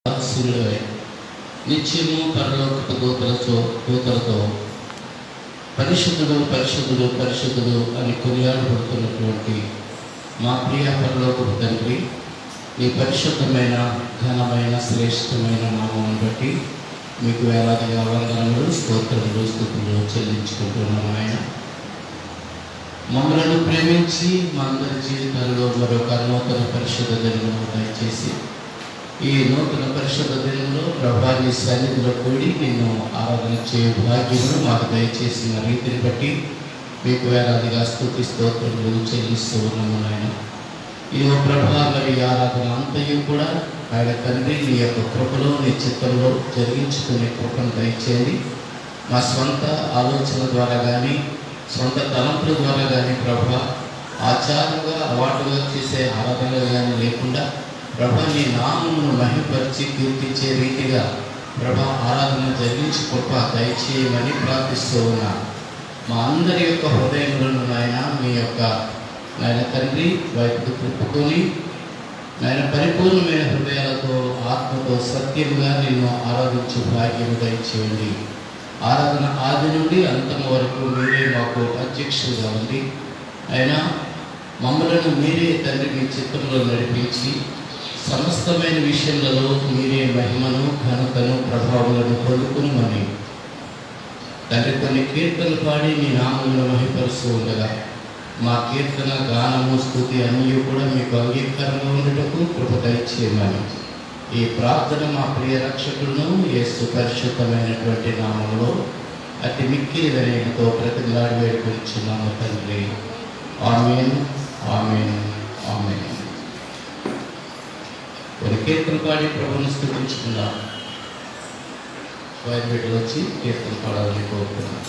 వారసులై నిత్యము పరలోకపు దూతలతో పరిశుద్ధుడు పరిశుద్ధుడు పరిశుద్ధుడు అని కొనియాడబడుతున్నటువంటి మా ప్రియ పరలోకపు తండ్రి, ఈ పరిశుద్ధమైన ఘనమైన శ్రేష్టమైన నామమును బట్టి మీకు వేలాదిగా వందనములు స్తోత్రములు స్తుతులు చెల్లించుకుంటున్నాము. ఆయన మమ్మలను ప్రేమించి మా అందరి జీవితాల్లో మరొక నూతన పరిశుద్ధ దినమును దయచేసి ఈ నూతన పరిశుద్ధ దినంలో ప్రభా నీ సన్నిధిలో కూడి నిన్ను ఆరాధన చేయ భాగ్యమును మాకు దయచేసిన రీతిని బట్టి మీకు వేలాదిగా స్తుతి స్తోత్రములు చెల్లిస్తూ ఉన్నాము. ఆయన ఈ ప్రభా మరి ఆరాధన అంతయు కూడా ఆయన తండ్రి నీ యొక్క కృపలో నీ చిత్తంలో జరిగించుకునే కృపను దయచేయండి. మా స్వంత ఆలోచన ద్వారా కానీ సొంత తలంపుల ద్వారా కానీ ప్రభా ఆచారంగా అలవాటుగా చేసే ఆరాధనలు కానీ లేకుండా ప్రభా నీ నామమును మహిమపరిచి కీర్తించే రీతిగా ప్రభా ఆరాధన జరిగించి కృప దయచేయమని ప్రార్థిస్తూ ఉన్నా. మా అందరి యొక్క హృదయములను నాయన మీ యొక్క నాయన తండ్రి వైపుకు తిప్పుకొని నాయన పరిపూర్ణమైన హృదయాలతో ఆత్మతో సత్యముగా నిన్ను ఆరాధించే భాగ్యము దయచేయండి. ఆరాధన ఆది నుండి అంతం వరకు మీరే మాకు అధ్యక్షులుగా ఉంది. అయినా మమ్మలను మీరే తండ్రి మీ చిత్తంలో నడిపించి సమస్తమైన విషయాలలో మీరే మహిమను ఘనతను ప్రభావాలను పొందుకునమని తండ్రి కొన్ని కీర్తనలు పాడి మీ నామమును మహిమపరుస్తూ ఉండగా మా కీర్తన గానము స్తుతి అన్నీ కూడా మీకు అంగీకారంగా ఉండటకు కృప దయచేయమని ఈ ప్రార్థన మా ప్రియ రక్షకులను యేసు పరిశుద్ధమైనటువంటి నామములో అతి మిక్కిలి వినయంతో ప్రతిలాడి వేడుకొనిచున్నాము తండ్రి. ఆమేన్ ఆమేన్ ఆమేన్. ఒక కీర్తన పాడి ప్రభువును స్తుతించుకుందాం. వారి బిడ్డలు వచ్చి కీర్తన పాడాలని కోరుతున్నాను.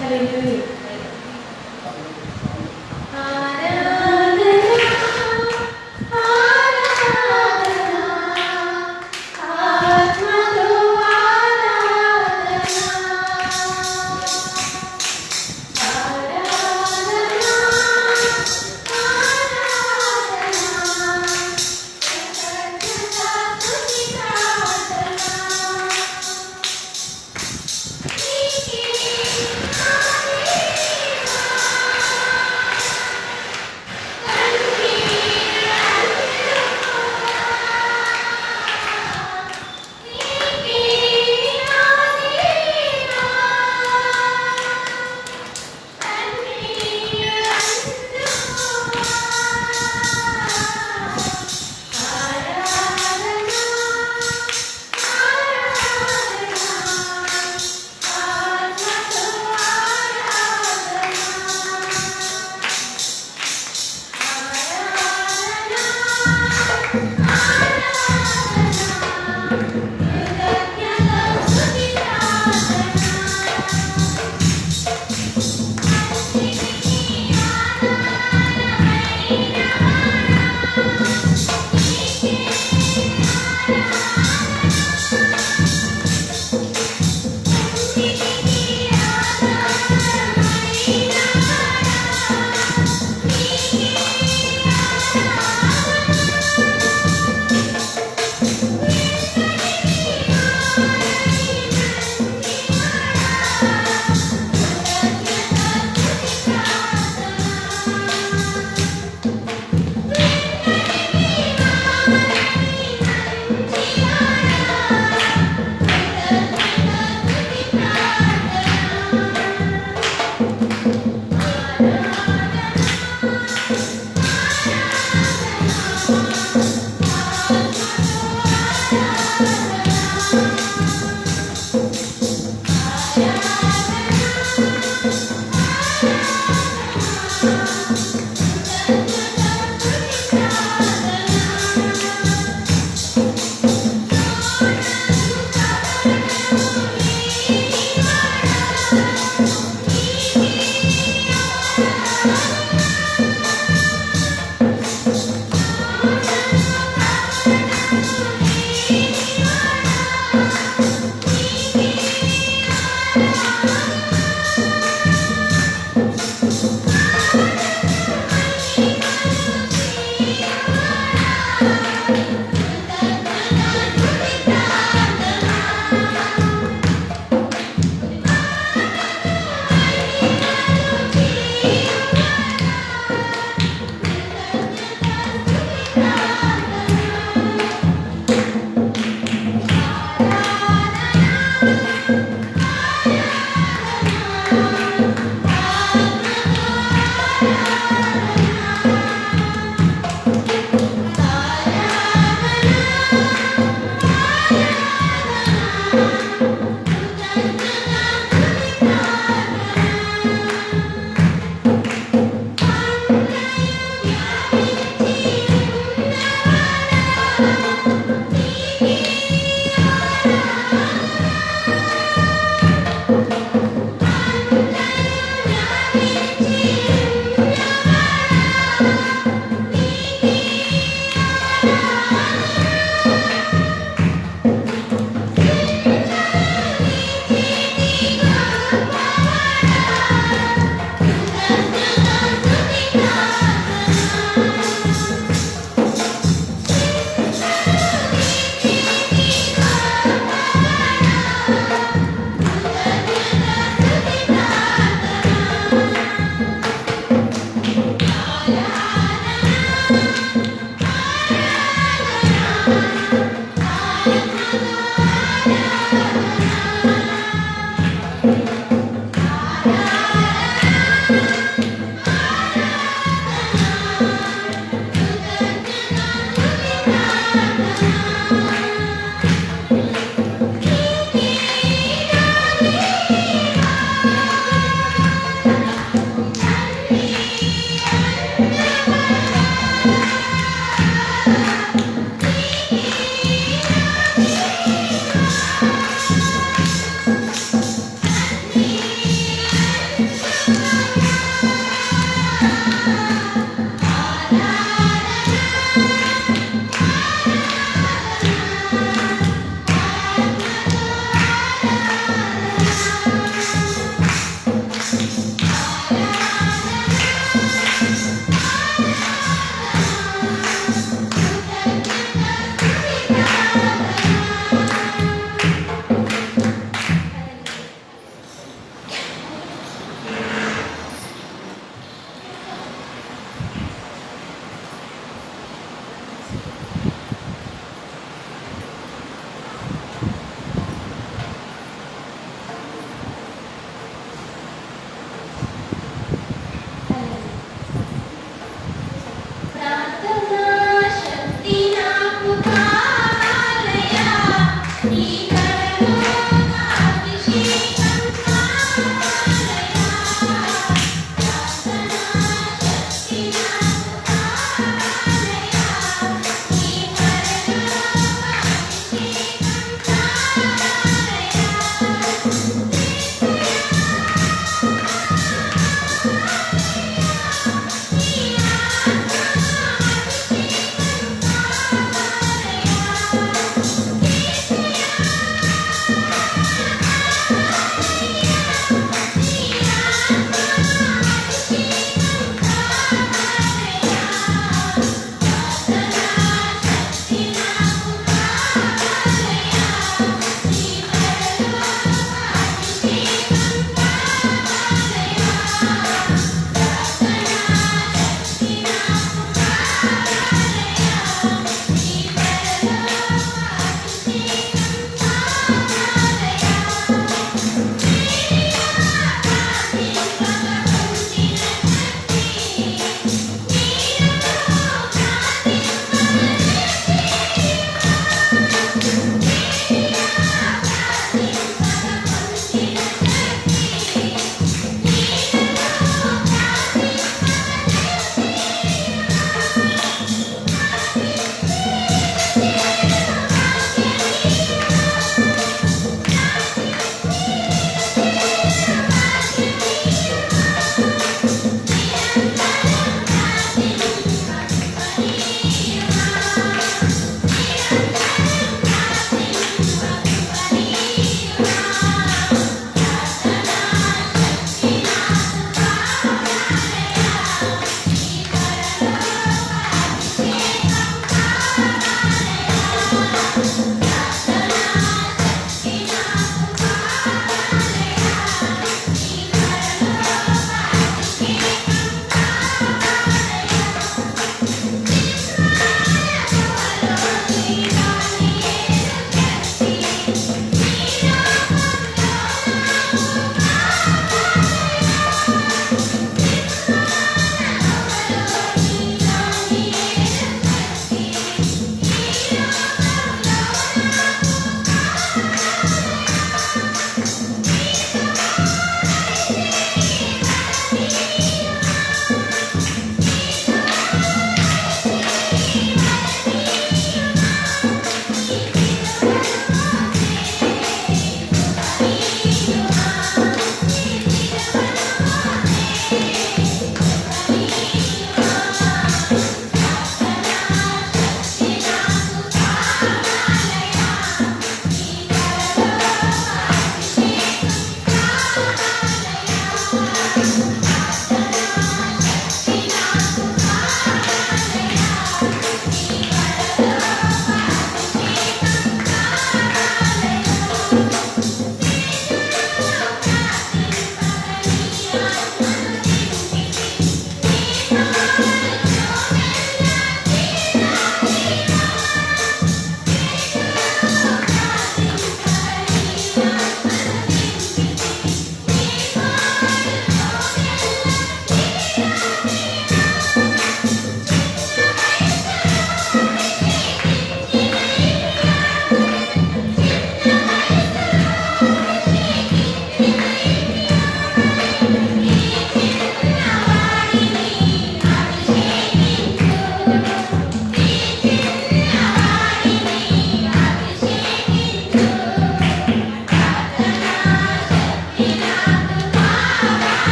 Thank you.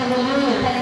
హల్లెలూయా.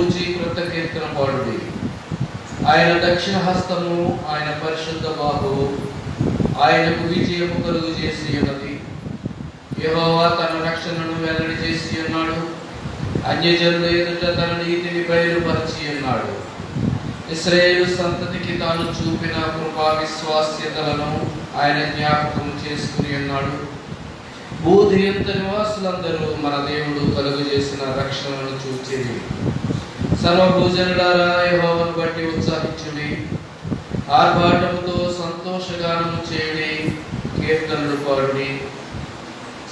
గూర్చి కృత కీర్తన పాడుడి. ఆయన దక్షిణ హస్తము, ఆయన పరిశుద్ధ బాహువు ఆయనకు విజయము కలుగు చేసి ఉన్నది. యెహోవా తన రక్షణను వెల్లడి చేసి ఉన్నాడు. అన్యజనుల ఎదుట తన నీతిని బయలుపరచి ఉన్నాడు. ఇశ్రాయేలు సంతతికి తాను చూపిన కృపా విశ్వాస్యతలను ఆయన జ్ఞాపకం చేసుకుని ఉన్నాడు. భూదేవత నివాసులందరూ మన దేవుడు కలుగు చేసిన రక్షణను చూచేది. సర్వభూజనులారా, యెహోవాను బట్టి ఉత్సాహించుడి, ఆర్భాటముతో సంతోషగానము చేయుడి, కీర్తనలు పాడుడి.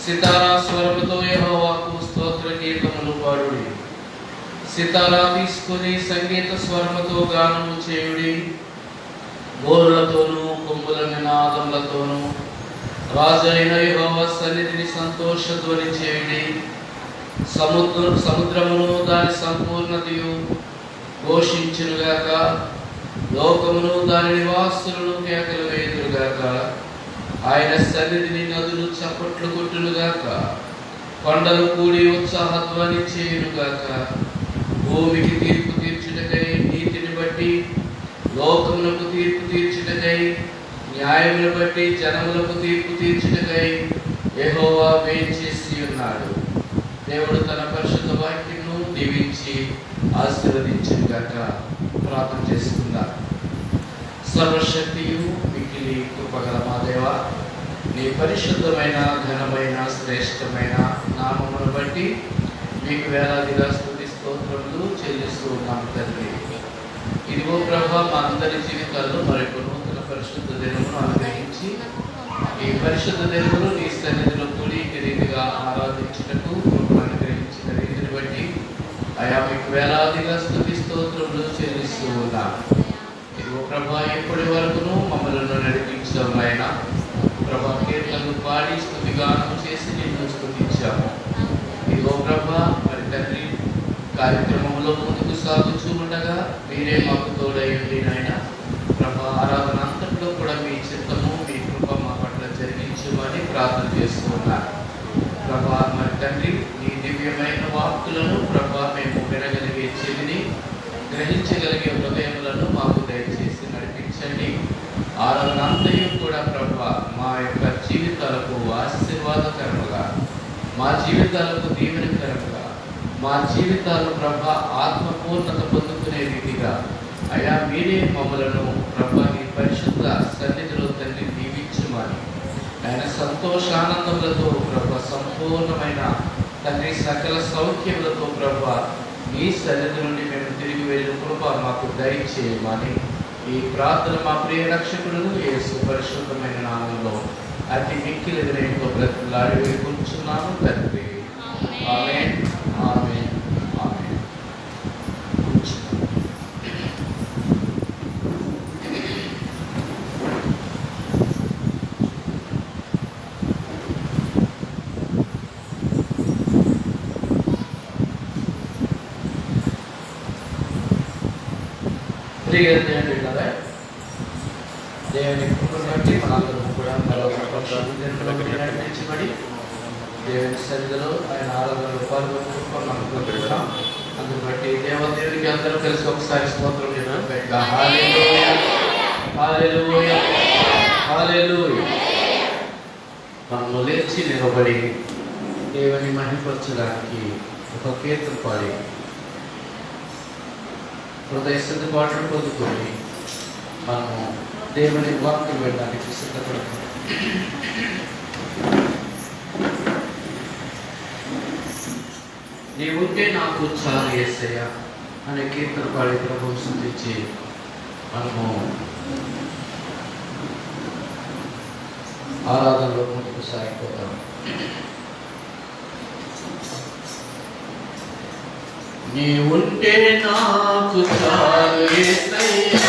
సితారా స్వరముతో యెహోవాకు స్తోత్ర గీతములు పాడుడి. సితారా తీసుకుని సంగీత స్వరముతో గానము చేయుడి. గోరులతోనూ కొమ్ముల నినాదములతోనూ రాజైన యెహోవా సన్నిధిని సంతోష ధ్వని చేయుడి. సముద్రమును దాని సంపూర్ణతయు ఘోషించునుగాక. లోకమును దాని నివాసులను కేకలు వేయుదురుగాక. ఆయన సన్నిధిని నదులు చప్పట్లు కొట్టునుగాక. కొండలు కూడి ఉత్సాహధ్వని చేయునుగాక. భూమికి తీర్పు తీర్చుటకై నీతిని బట్టి, లోకములకు తీర్పు తీర్చుటకై, న్యాయమును బట్టి జనములకు తీర్పు తీర్చుటకై యెహోవా వేంచేసి ఉన్నాడు. దేవుడు తన పరిశుద్ధ వాక్యమును దీవించి ఆశీర్వదించుగాక. ప్రార్థన చేసుకుందాం. సర్వశక్తియు మిక్కిలి కృపగల మా దేవా, నీ పరిశుద్ధమైన ఘనమైన శ్రేష్టమైన నామమును బట్టి మీకు వేలాదిగా స్తుతి స్తోత్రములు చెల్లిస్తూ ఉన్నాము తండ్రి. ఇదిగో ప్రభా, మా అందరి జీవితాల్లో మరొక నూతన పరిశుద్ధ దినమును అనుగ్రహించి ఈ పరిశుద్ధ దినములు నీ సన్నిధిలో కూడి ఈ రీతిగా ఆరాధించుటకు కృపను అనుగ్రహించిన రీతిని బట్టి అయా మీకు వేలాదిగా స్తుతి స్తోత్రములు చెల్లిస్తూ ఉన్నాము. ఇదిగో ప్రభా, ఎప్పటి వరకును మమ్మల్ని నడిపించాము నాయన. ప్రభా, కీర్తనలు పాడి స్తుతిగానం చేసి నిన్ను స్తుతించాము. ఇదిగో ప్రభా, మరి తండ్రి కార్యక్రమంలో ముందుకు సాగుతూ ఉండగా మీరే మాకు తోడయ్యండి నాయన. ప్రభా, ఆరాధన అంతట్లో కూడా మీ చిత్తము మీ కృప మా పట్ల జరిగించమని ప్రార్థన చేస్తూ ఉన్నారు. ప్రభా, మరి తండ్రి నీ దివ్యమైన వాక్కులను ప్రభా మేము వినగలిగే చెవిని, గ్రహించగలిగే హృదయములను మాకు దయచేసి నడిపించండి. ఆరాధన అంతయు కూడా ప్రభా మా యొక్క జీవితాలకు ఆశీర్వాదకరముగా, మా జీవితాలకు దీవెనకరముగా, మా జీవితాలు ప్రభా ఆత్మపూర్ణత పొందుకునే రీతిగా అయా మీరే మమ్మలను ప్రభా నీ పరిశుద్ధ సన్నిధిలో తండ్రి దీవించమని ఆయన సంతోషానందములతో ప్రభా సంపూర్ణమైన తండ్రి సకల సౌఖ్యములతో ప్రభా నీ సన్నిధి నుండి మేము తిరిగి వెళ్ళిన కృప మాకు దయచేయమని ఈ ప్రార్థన మా ప్రియ రక్షకుడును యేసు పరిశుద్ధమైన నామంలో అతి మిక్కిలి వినయంతో బ్రతులాడి వేడుకుంటున్నాము తండ్రి. ఆమేన్, ఆమేన్, ఆమేన్. దేవుని కృపను బట్టి మనందరం కూడా నడిపించబడి దేవుని సన్నిధిలో ఆయన ఆరాధనలో పాల్గొనుకుంటున్నాం. అందును బట్టి దేవదేవునికి అందరూ కలిసి ఒకసారి స్తోత్రం చేద్దాం. హల్లెలూయా, హల్లెలూయా, హల్లెలూయా. మనము లేచి నిలబడి దేవుని మహిమపరచడానికి ఒక కీర్తన పాడి హృదయ సిద్ధపాటును పొందుకొని మనము దేవుని వాక్యం వెళ్ళడానికి సిద్ధపడతాం. నీవుంటే నాకు చాలు యేసయ్యా అనే కీర్తన పాడి ప్రభువు స్తుతించి మనము ఆరాధనలో ముందుకు సాగిపోతాం. నీవుంటే నాకు చాలు యేసయ్యా,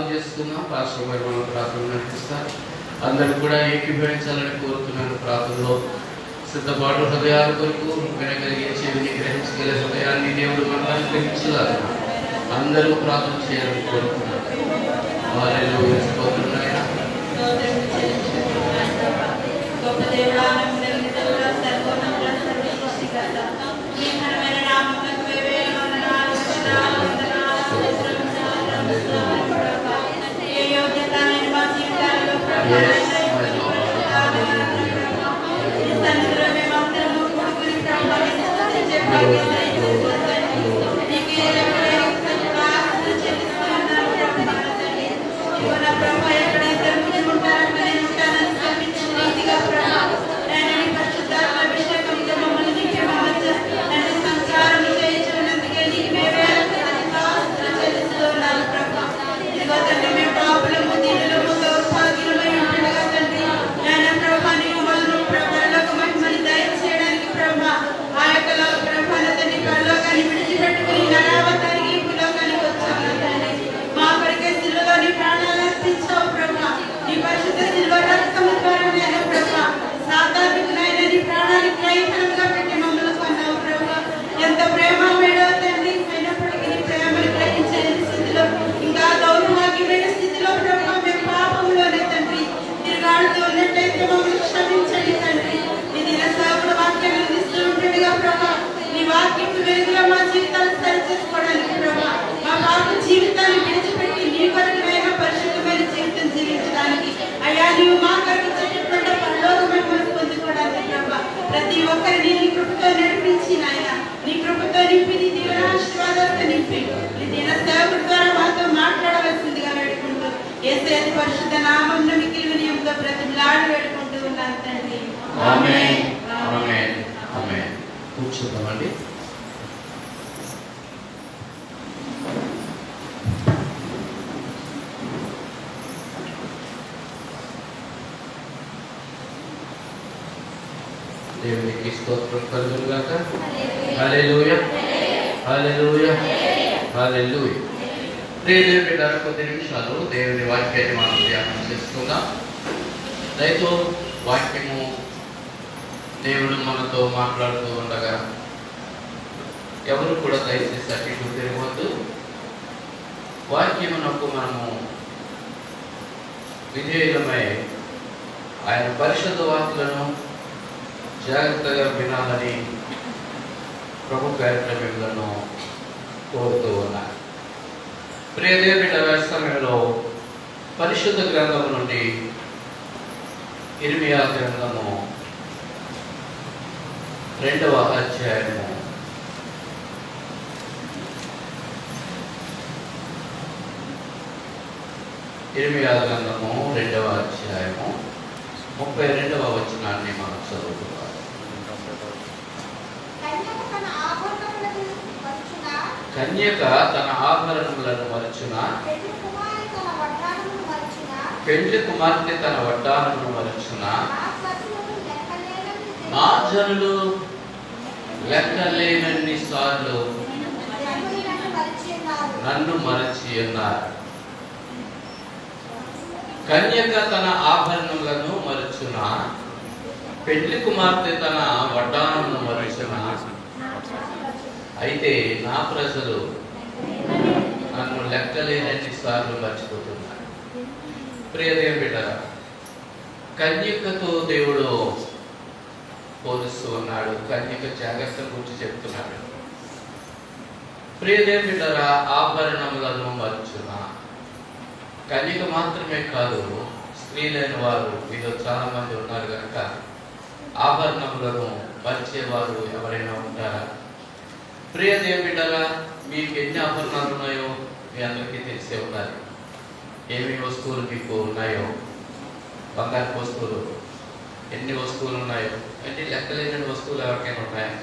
ప్రార్థన చేసుకుందాం. పాస్టర్ గారు మనం ప్రార్థన నడిపిస్తారు. అందరూ కూడా ఏకీభవించాలని కోరుతున్నాను. ప్రార్థనలో సిద్ధపాటు హృదయాల కొరకు వినగలిగించి గ్రహించగల హృదయాన్ని దేవుడు మనల్ని గ్రహించాలి. అందరూ ప్రార్థన చేయాలని కోరుతున్నాను. హల్లెలూయా. స్తోత్రం నాయనా. ప్రతి ఒక్కరిని నీ కృపతో నడిపించి నాయన, నీ కృపతో నింపి, నీ దీవెనాశీర్వాదాలతో నింపి, నీ దీన సేవకుడి ద్వారా మాతో మాట్లాడవలసిందిగా వేడుకుంటూ యేసయ్య పరిశుద్ధ నామమున మిక్కిలి వినయంతో బ్రతిమలాడి వేడుకుంటూ ఉన్నాను తండ్రి. ఆమేన్. ఆమేన్. ఆమేన్. కూర్చుందామండి. దేవునికి స్తోత్రం కలుగును గాక. హల్లెలూయా. హల్లెలూయా. హల్లెలూయా. దేవుని బిడ్డలారా, కొద్ది నిమిషాలు దేవుని వాక్యాన్ని మనం ధ్యానం చేసుకుందాం. దయతో వాక్యము దేవుడు మనతో మాట్లాడుతూ ఉండగా ఎవరు కూడా దయచేసి అటు ఇటు తిరగవద్దు. వాక్యమునకు మనము విధేయులమై ఆయన పరిశుద్ధ వాక్కులను జాగ్రత్తగా వినాలని ప్రభు పేరిట మిమ్మల్ని కోరుతూ ఉన్నారు. ప్రియ దేవుని సమయంలో పరిశుద్ధ గ్రంథము నుండి ఇర్మియా గ్రంథము 2వ అధ్యాయము 32వ వచనాన్ని మనం చదువుకోవాలి. కన్యక తన ఆభరణములను మరచున, పెండ్లి కుమార్తె తన వడ్డానమును మరచున, నా జనులు లెక్కలేనన్ని సార్లు నన్ను మరచి ఉన్నారు. కన్యక తన ఆభరణములను మరచున, పెండ్లి కుమార్తె తన వడ్డానమును మరచున, అయితే నా ప్రజలు నన్ను లెక్కలేనన్ని సార్లు మర్చిపోతున్నారు. ప్రియ దేవుని బిడ్డలారా, కన్యకతో దేవుడు పోలుస్తూ ఉన్నాడు. కన్యక జాగ్రత్త గురించి చెప్తున్నాడు. ప్రియ దేవుని బిడ్డలారా, ఆభరణములను మరచున. కన్యక మాత్రమే కాదు, స్త్రీలైన వారు మీలో చాలా మంది ఉన్నారు కనుక ఆభరణములను మరిచేవారు ఎవరైనా ఉంటారా? ప్రియ దేవుని బిడ్డలారా, మీకు ఎన్ని ఆభరణాలు ఉన్నాయో మీ అందరికీ తెలిసే ఉండాలి. ఏమి వస్తువులు మీకు ఉన్నాయో, బంగారు వస్తువులు ఎన్ని వస్తువులు ఉన్నాయో, అంటే లెక్కలేని వస్తువులు ఎవరికైనా ఉన్నాయా?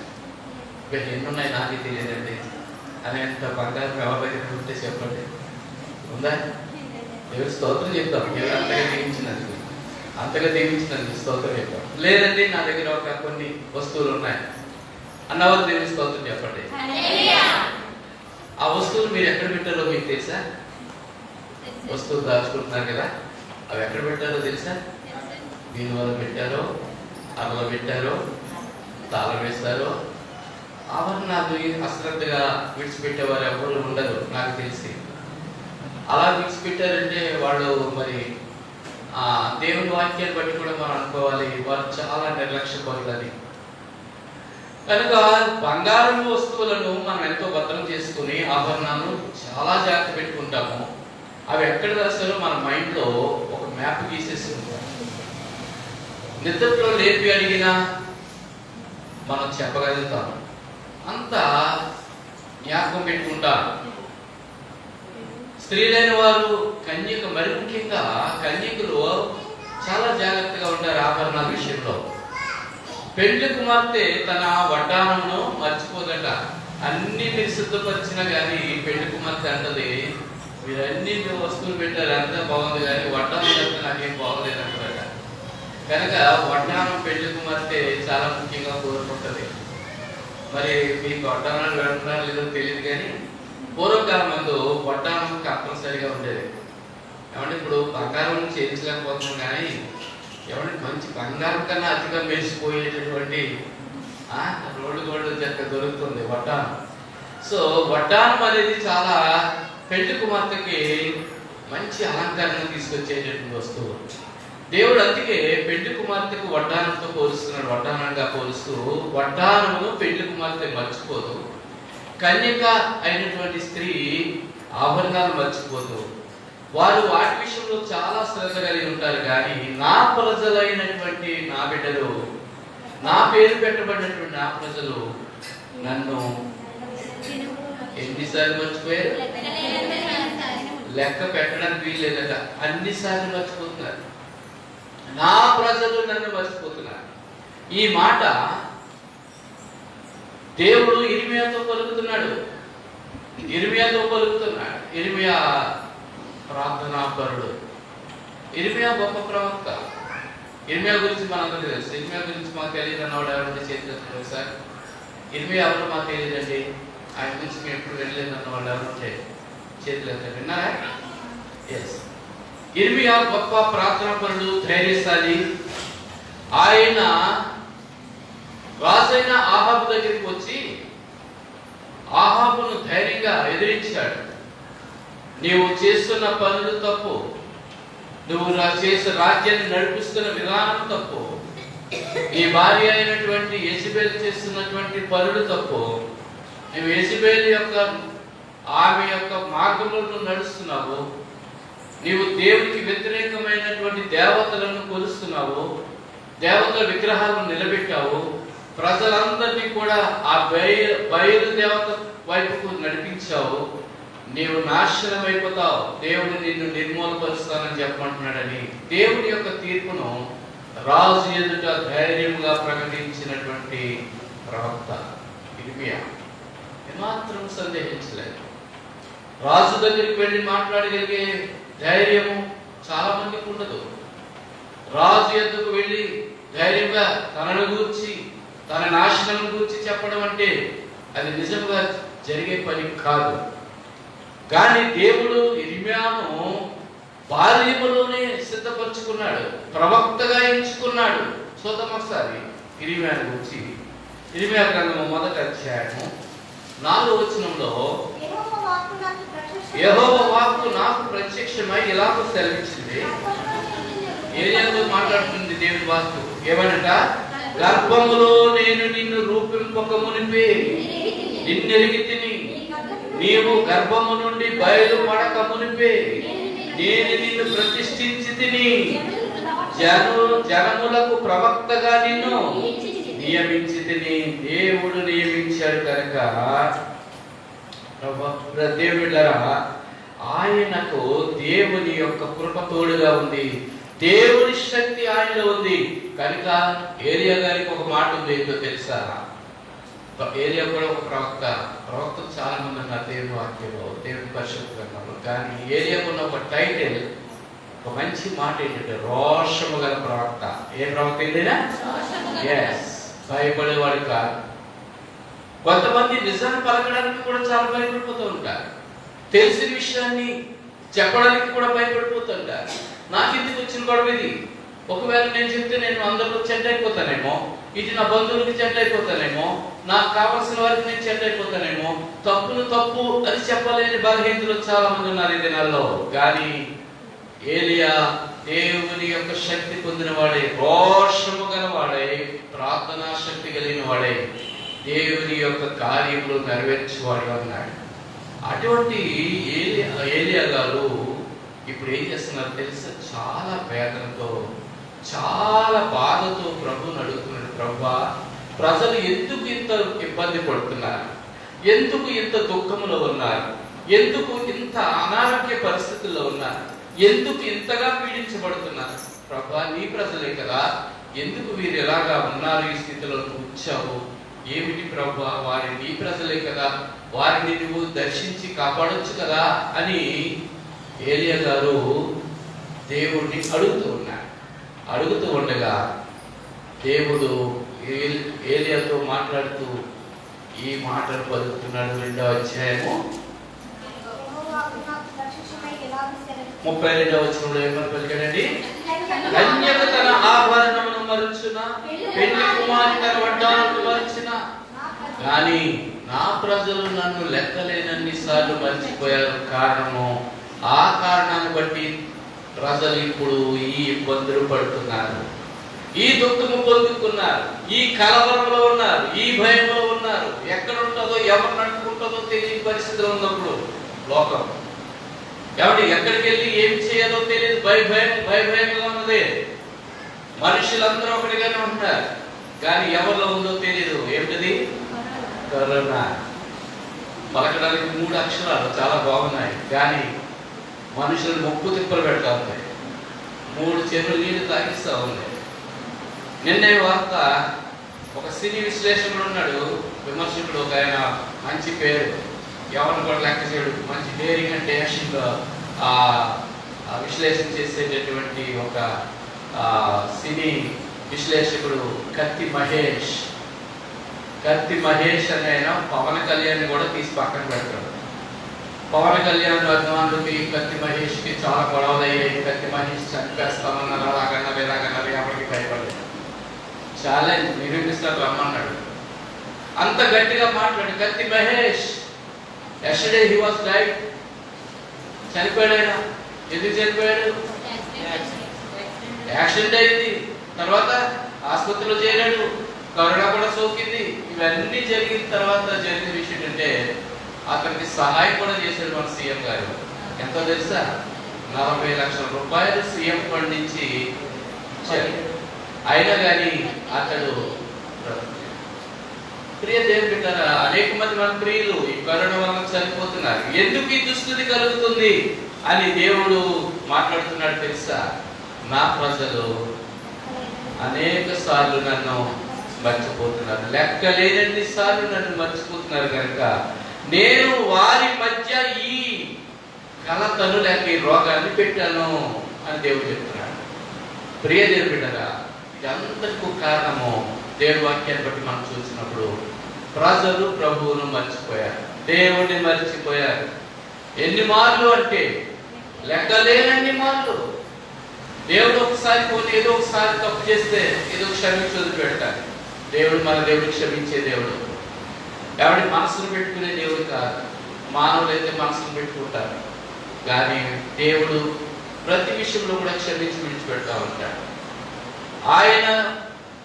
ఎన్ని ఉన్నాయి నాకే తెలియదండి అనేంత బంగారం ఎవరి దగ్గర ఉంటే చెప్పండి. ఉందా? ఎవరు స్తోత్రం చెప్తాం. ఎవరు అంతగా దీవించినందుకు స్తోత్రం చెప్తాం. లేదండి నా దగ్గర ఒక కొన్ని వస్తువులు ఉన్నాయి అన్నవారు దేవుని స్తోత్రం చెప్పండి. ఆ వస్తువులు మీరు ఎక్కడ పెట్టారో మీకు తెలుసా? వస్తువులు దాచుకుంటున్నారు కదా, అవి ఎక్కడ పెట్టారో తెలుసా? దీనివల్ల పెట్టారో, అరలో పెట్టారో, తాళం వేస్తారో. ఆభరణాలు అశ్రద్ధగా విడిచిపెట్టేవారు ఎవరు ఉండరు నాకు తెలిసి. అలా విడిచిపెట్టారంటే వాళ్ళు మరి దేవుని వాక్యాన్ని బట్టి కూడా మనం అనుకోవాలి, వారు చాలా నిర్లక్ష్య పరులని. కనుక బంగారం వస్తువులను మనం ఎంతో భద్రం చేసుకుని ఆభరణాలు చాలా జాగ్రత్త పెట్టుకుంటాము. అవి ఎక్కడ రాస్తారో మన మైండ్లో ఒక మ్యాప్ గీసేసి ఉంటాం. నిద్రలో లేపి అడిగినా మనం చెప్పగలుగుతాము, అంత జ్ఞాపకం పెట్టుకుంటారు. స్త్రీలైన వారు కన్యక, మరి ముఖ్యంగా కన్యకులు చాలా జాగ్రత్తగా ఉంటారు ఆభరణాల విషయంలో. పెళ్లి కుమార్తె తన వడ్డానమును మర్చిపోదట. అన్ని మీరు సిద్ధపరిచినా కానీ పెళ్లి కుమార్తె అంటది, మీరు అన్ని వస్తువులు పెట్టారు, అంతా బాగుంది, కానీ వడ్డానం అంటే నాకేం బాగోలేదు అంటారట. కనుక వడ్డానం పెళ్లి కుమార్తె చాలా ముఖ్యంగా కోరుకుంటుంది. మరి మీకు వడ్డానాలు వెళ్తున్నారో లేదో తెలియదు, కానీ పూర్వకాలం ముందు వడ్డానం కంపల్సరిగా ఉండేది. ఏమంటే ఇప్పుడు బంగారం చేయించలేకపోతున్నాం, కానీ ఏమంటే మంచి బంగారం కన్నా అతిగా మెరిసిపోయేటటువంటి రోడ్డు గోల్డ్ చెక్క దొరుకుతుంది వడ్డానం. సో వడ్డానం అనేది చాలా పెళ్లి కుమార్తెకి మంచి అలంకరణ తీసుకొచ్చేటటువంటి వస్తువు. దేవుడు అందుకే పెళ్లి కుమార్తెకు వడ్డానంతో పోలుస్తున్నాడు, వడ్డానంగా పోలుస్తూ. వడ్డానమును పెళ్లి కుమార్తె మర్చిపోదు, కన్యక అయినటువంటి స్త్రీ ఆభరణాలు మర్చిపోదు. వారు వాటి విషయంలో చాలా శ్రద్ధ కలిగి ఉంటారు. కానీ నా ప్రజలైనటువంటి నా బిడ్డలు, నా పేరు పెట్టబడినటువంటి నా ప్రజలు నన్ను ఎన్నిసార్లు మర్చిపోయారు? లెక్క పెట్టడానికి వీల్లేదట, అన్నిసార్లు మర్చిపోతున్నారు. నా ప్రజలు నన్ను మర్చిపోతున్నారు. ఈ మాట దేవుడు ఇర్మియాతో పలుకుతున్నాడు. ఇర్మియా ప్రార్థనాపరుడు. ఇర్మియా గొప్ప ప్రవక్త. ఇర్మియా గురించి మనందరికీ తెలుసు. ఇర్మియా గురించి మాకు తెలియదు అన్నవాడు ఎవరంటే చేతులు సార్? ఇర్మియా ఎవరు మాకు తెలియదండి, ఆయన గురించి మేము ఎప్పుడు వెళ్ళలేదు అన్న వాళ్ళు ఎవరంటే చేతులు ఎత్తారు. విన్నారా? ఎస్. ఇర్మియా గొప్ప ప్రార్థనాపరుడు, ధైర్యశాలి. ఆయన రాజైన ఆహాబు దగ్గరికి వచ్చి ఆహాబును ధైర్యంగా ఎదిరించాడు. నీవు చేస్తున్న పనులు తప్పు, నువ్వు చేసే రాజ్యాన్ని నడిపిస్తున్న విధానం తప్పు, నీ భార్య అయినటువంటి యెజబెల్ చేస్తున్నటువంటి పనులు తప్పు, నువ్వు యెజబెల్ యొక్క ఆమె యొక్క మార్గంలో నడుస్తున్నావు, నీవు దేవునికి వ్యతిరేకమైనటువంటి దేవతలను కొలుస్తున్నావు, దేవతల విగ్రహాలను నిలబెట్టావు, ప్రజలందరినీ కూడా ఆ బయలు దేవత వైపుకు నడిపించావు, నీవు నాశనం అయిపోతావు, దేవుడు నిన్ను నిర్మూలపరుస్తానని చెప్పమంటున్నాడని దేవుడి యొక్క తీర్పును రాజు ఎదుట ధైర్యంగా ప్రకటించినటువంటి ప్రవక్త ఇర్మియా. ఏమాత్రం సందేహించలేదు. రాజు దగ్గరికి వెళ్ళి మాట్లాడగలిగే ధైర్యము చాలా మందికి ఉండదు. రాజు ఎద్దుకు వెళ్ళి ధైర్యంగా తనను గూర్చి, తన నాశనం గురించి చెప్పడం అంటే అది నిజంగా జరిగే పని కాదు. కానీ దేవుడు ఇర్మియాను బాల్యములోనే సిద్ధపరచుకున్నాడు, ప్రవక్తగా ఎంచుకున్నాడు. చూద్దాం ఒకసారి ఇర్మియాను గురించి. ఇర్మియా గ్రంథము 1వ అధ్యాయము 4వ వచనంలో, యెహోవా వాక్కు నాకు ప్రత్యక్షమై ఇలాగ సెలవిచ్చింది. ఏలియాతో మాట్లాడుతుంది దేవుని వాక్కు. ఏమనట? గర్భములో నేను నిన్ను రూపింపక మునిపే నిన్నెరిగితిని, నీవు గర్భము నుండి బయలుపడక మునిపే నేను నిన్ను ప్రతిష్ఠించి తిని, జనములకు ప్రవక్తగా నిన్ను నియమించి తిని. దేవుడు నియమించాడు కనుక దేవుళ్ళరా, ఆయనకు దేవుని యొక్క కృప తోడుగా ఉంది, దేవుని శక్తి ఆయనలో ఉంది. కనుక ఏలియా గారికి ఒక మాట ఉంది, ఏంటో తెలుసా? ఏలియా కూడా ఒక ప్రవక్త చాలా మంది ఉన్నారు దేవుని వాక్యంలో, దేవుని పరిశుద్ధ గ్రంథంలో. కానీ ఏలియాకు ఉన్న ఒక టైటిల్, ఒక మంచి మాట ఏంటంటే రోషము గల ప్రవక్త. ఏ ప్రవక్త ఏంటైనా? ఎస్, భయపడేవాడు కాదు. కొంతమంది నిజాన్ని పలకడానికి కూడా చాలా భయపడిపోతూ ఉంటారు. తెలిసిన విషయాన్ని చెప్పడానికి కూడా భయపడిపోతుంటారు. నాకు ఎందుకు వచ్చిన గొడవ ఇది? ఒకవేళ నేను చెప్తే నేను అందరిలో చెడ్డ అయిపోతానేమో, ఇది నా బంధువులకి చెడ్డ అయిపోతానేమో, నాకు కావాల్సిన వారికి నేను చెడ్డ అయిపోతానేమో, తప్పును తప్పు అని చెప్పలేని బలహీనతలు చాలా మంది ఉన్నారు ఈ దినాల్లో. కానీ ఏలియా దేవుని యొక్క శక్తి పొందిన వాడే, రోషము గల వాడే, ప్రార్థనా శక్తి కలిగిన వాడే, దేవుని యొక్క కార్యములు నెరవేర్చేవాడు అన్నాడు. అటువంటి ఏలియా గారు ఇప్పుడు ఏం చేస్తున్నారు తెలుసా? చాలా వేదనతో, చాలా బాధతో ప్రభువుని అడుగుతున్నాడు. ప్రభువా, ప్రజలు ఎందుకు ఇంత ఇబ్బంది పడుతున్నారు? ఎందుకు ఇంత దుఃఖంలో ఉన్నారు? ఎందుకు ఇంత అనారోగ్య పరిస్థితుల్లో ఉన్నారు? ఎందుకు ఇంతగా పీడించబడుతున్నారు? ప్రభువా, నీ ప్రజలే కదా, ఎందుకు వీరు ఎలాగా ఉన్నారు? ఈ స్థితిలో ఉంచావు ఏమిటి ప్రభువా? వారి నీ ప్రజలే కదా, వారిని నువ్వు దర్శించి కాపాడొచ్చు కదా అని ఏలియా గారు దేవుడిని అడుగుతూ ఉండగా దేవుడు ఏలియాతో మాట్లాడుతూ ఈ మాటలు పలుకుతున్నాడు. 2వ అధ్యాయము 32వ వచనంలో ఏమని పలికాడండి? కన్యక తన ఆభరణమును మరచునా, పెళ్లి కుమారి తన వడ్డాణమును మరచునా, కానీ నా ప్రజలు నన్ను లెక్కలేనన్ని సార్లు మర్చిపోయారు. కారణము, ఆ కారణాన్ని బట్టి ప్రజలు ఇప్పుడు ఈ ఇబ్బందులు పడుతున్నారు, ఈ దుఃఖము పొందుకున్నారు, ఈ కలవరంలో ఉన్నారు, ఈ భయంలో ఉన్నారు. ఎక్కడ ఉంటుందో, ఎవరు నడుపుకుంటుందో తెలియని పరిస్థితిలో ఉన్నప్పుడు లోకం, కాబట్టి ఎక్కడికి వెళ్ళి ఏం చేయాలో తెలియదు, భయంగా ఉన్నది. మనుషులందరూ ఒకటిగానే ఉంటారు, కానీ ఎవరిలో ఉందో తెలియదు. ఏమిటది? కరోనా. పలకడానికి 3 అక్షరాలు చాలా బాగున్నాయి, కానీ మనుషులు ముప్పు తిప్పలు పెడతా ఉన్నాయి, 3 చెరువులు నీళ్ళు తాగిస్తూ ఉన్నాయి. నిన్నే వార్త, ఒక సినీ విశ్లేషకుడు ఉన్నాడు, విమర్శకుడు, ఒక ఆయన, మంచి పేరు, ఎవరిని కూడా లెక్క చేయడు, మంచి డేరింగ్ అండ్ డాషింగ్ విశ్లేషణ చేసేటటువంటి ఒక సినీ విశ్లేషకుడు కత్తి మహేష్ అనే ఆయన పవన్ కళ్యాణ్ కూడా తీసి పక్కన పెడతాడు. పవన్ కళ్యాణ్ అభిమానులకి కత్తి మహేష్కి చాలా గొడవలు అయ్యాయి. కత్తి మహేష్ చంపేస్తామన్నారు, అలాగన్నారు, ఇలాగన్నారు, ఎవరికి భయపడలేదు. చాలా నిరూపిస్తారు రమ్మన్నాడు. అంత గట్టిగా మాట్లాడు Kathi Mahesh. Yesterday he was died. చనిపోయాడు ఆయన. ఎందుకు చనిపోయాడు? యాక్సిడెంట్ అయింది. తర్వాత ఆసుపత్రిలో చేరాడు, కరోనా కూడా సోకింది. ఇవన్నీ జరిగిన తర్వాత జరిగిన విషయం అంటే అతనికి సహాయం కూడా చేశాడు మన సీఎం గారు. ఎంతో తెలుసా? 40 లక్షల రూపాయలు సీఎం ఫండ్ నుంచి ఇచ్చారు. అయినా కానీ అతడు, ప్రియ దేవుని బిడ్డలారా, అనేక మంది మన ప్రియులు ఈ కరోనా వల్ల చనిపోతున్నారు. ఎందుకు ఈ దుస్థితి కలుగుతుంది అని దేవుడు మాట్లాడుతున్నాడు తెలుసా? నా ప్రజలు అనేక సార్లు నన్ను మర్చిపోతున్నారు, లెక్కలేనన్ని సార్లు నన్ను మర్చిపోతున్నారు కనుక నేను వారి మధ్య ఈ కలతను లేక ఈ రోగాన్ని పెట్టాను అని దేవుడు చెప్తున్నాడు. ప్రియ దేవుని బిడ్డలారా, ఇదంతకు కారణము దేవుని వాక్యాన్ని బట్టి మనం చూసినప్పుడు ప్రజలు ప్రభువును మర్చిపోయారు, దేవుడిని మర్చిపోయారు. ఎన్ని మార్లు అంటే లెక్కలేనన్ని మార్లు. దేవుడు ఒకసారి పోనీ ఏదో ఒకసారి తప్పు చేస్తే ఏదో క్షమించి వదిలిపెడతాడు. దేవుడు మన దేవుడు క్షమించే దేవుడు, ఎవరి మనసును పెట్టుకునే దేవుడు కాదు. మానవులు అయితే మనసును పెట్టుకుంటారు, కానీ దేవుడు ప్రతి విషయంలో కూడా క్షమించి విడిచిపెడతా ఉంటాడు. ఆయన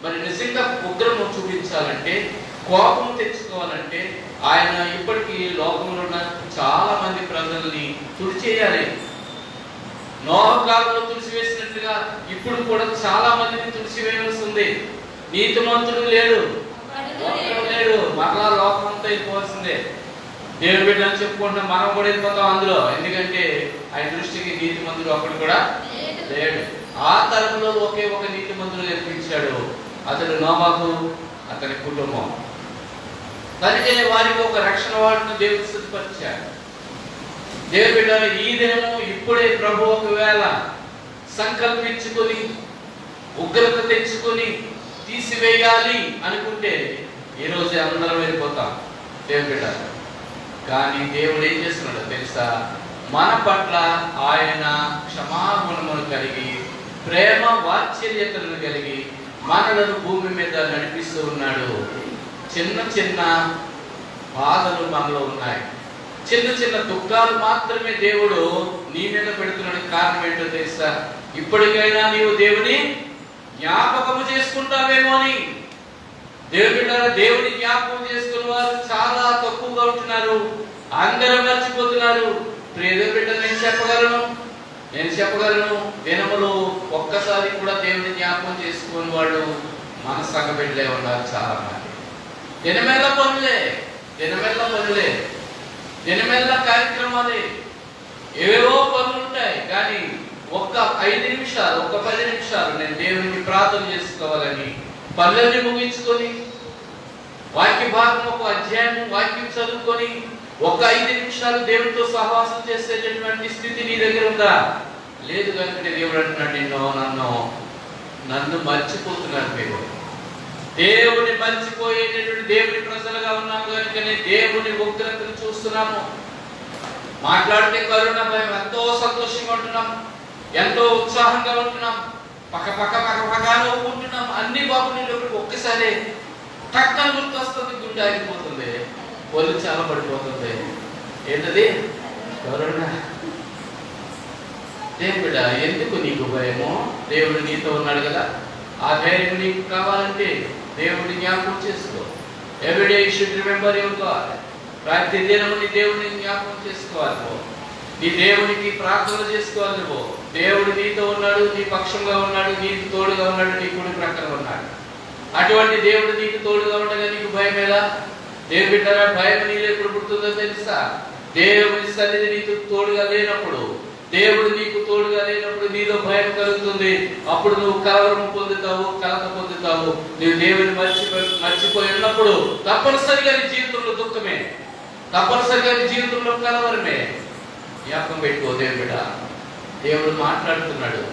మరి నిజంగా ఉగ్రము చూపించాలంటే, కోపం తెచ్చుకోవాలంటే ఆయన ఇప్పటికీ లోకంలో ఉన్న చాలా మంది ప్రజల్ని తుడిచేయాలి. నోహ కాలంలో తుడిచివేసినట్లుగా ఇప్పుడు కూడా చాలా మందిని తుడిచివేయాల్సి ఉంది. నీతిమంతుడు లేడు, మరలా లోకం అంతా వెళ్ళిపోవాల్సిందే. దేవుడి బిడ్డలు చెప్పుకుంటున్నా మనం కూడా వెళ్ళిపోతాం అందులో. ఎందుకంటే ఆయన దృష్టికి నీతిమంతుడు ఒకడు కూడా లేడు. ఆ తరంలో ఒకే ఒక నీతిమంతుడు నేర్పించాడు, అతడు నోవాహు, అతని కుటుంబం. దానికే వారికి ఒక రక్షణ వాడును దేవుడు సిద్ధపరిచాడు. దేవుడి బిడ్డలు, ఈ దినము ఇప్పుడే ప్రభు ఒకవేళ సంకల్పించుకొని ఉగ్రత తెచ్చుకొని తీసివేయాలి అనుకుంటే ఈ రోజే అందరం వెళ్ళిపోతాం దేవుడి బిడ్డ. కానీ దేవుడు ఏం చేస్తున్నాడో తెలుసా? మన పట్ల ఆయన క్షమాగుణమును కలిగి ప్రేమ వాత్సల్యతలను కలిగి మనలను భూమి మీద నడిపిస్తూ ఉన్నాడు. చిన్న చిన్న బాధలు మనలో ఉన్నాయి, చిన్న చిన్న దుఃఖాలు మాత్రమే దేవుడు నీ మీద పెడుతున్నాడు. కారణం ఏంటో తెలుసా? ఇప్పటికైనా నీవు దేవుని జ్ఞాపకము చేసుకుంటావేమో అని. దేవుని జ్ఞాపకం చేసుకున్న వారు చాలా తక్కువగా ఉంటున్నారు, అందరూ మర్చిపోతున్నారు. ప్రియ బిడ్డ, నేను చెప్పగలను దినములో ఒక్కసారి కూడా దేవుని జ్ఞాపకం చేసుకుని వాడు మన సంఘ బిడ్డలే ఉన్నారు చాలా మంది. దినమెల్ల పనులే, దినమెల్ల కార్యక్రమాలే, ఏవేవో పనులు ఉంటాయి. కానీ ఒక్క 5 నిమిషాలు, ఒక్క 10 నిమిషాలు నేను దేవునికి ప్రార్థన చేసుకోవాలని పనులన్నీ ముగించుకొని వాక్య భాగం ఒక అధ్యాయం వాక్యం చదువుకొని ఒక 5 నిమిషాలు దేవునితో సహవాసం చేసేటటువంటి స్థితి నీ దగ్గర ఉందా? లేదు కనుక దేవుడు అంటున్నాడు, నన్ను మర్చిపోతున్నారు. మీరు దేవుని మర్చిపోయేటటువంటి దేవుని ప్రజలుగా ఉన్నాము కనుకనే దేవుని ఉగ్రతను చూస్తున్నాము. మాట్లాడితే కరుణ భయం, ఎంతో సంతోషంగా ఉంటున్నాం, ఎంతో ఉత్సాహంగా ఉంటున్నాం, పక్క నవ్వుకుంటున్నాం, అన్ని బాగుండేటప్పుడు ఒక్కసారి టక్కన గుర్తు వస్తుంది, గుండె ఆగిపోతుంది, ఒళ్ళు చాలా పడిపోతుంది. ఏంటది? కరుణ. దేవుడా, ఎందుకు నీకు భయమో? దేవుడు నీతో ఉన్నాడు కదా. ఆ ధైర్యం నీకు కావాలంటే దేవుడిని జ్ఞాపకం చేసుకో. Everyday you should remember your God. ప్రతి దినము నీ దేవుడిని జ్ఞాపకం చేసుకోవాలి. నీ దేవునికి ప్రార్థన చేసుకోవాలి. దేవుడు నీతో ఉన్నాడు, నీ పక్షంగా ఉన్నాడు, నీకు తోడుగా ఉన్నాడు, నీ కుడి ప్రక్కన ఉన్నాడు. అటువంటి దేవుడు నీకు తోడుగా ఉండగా నీకు భయం ఎలా? దేవుడు బిడ్డరా, భయం నీలో ఎప్పుడు పుడుతుందో తెలుసా? దేవుని సన్నిధి నీకు తోడుగా లేనప్పుడు, దేవుడు నీకు తోడుగా లేనప్పుడు నీలో భయం కలుగుతుంది. అప్పుడు నువ్వు కలవరం పొందుతావు, కలత పొందుతావు. నువ్వు దేవుని మర్చిపోయి ఉన్నప్పుడు తప్పనిసరిగా నీ జీవితంలో దుఃఖమే, తప్పనిసరిగా నీ జీవితంలో కలవరమే. జ్ఞాపకం పెట్టుకో దేవుని బిడ్డ. దేవుడు మాట్లాడుతున్నాడు,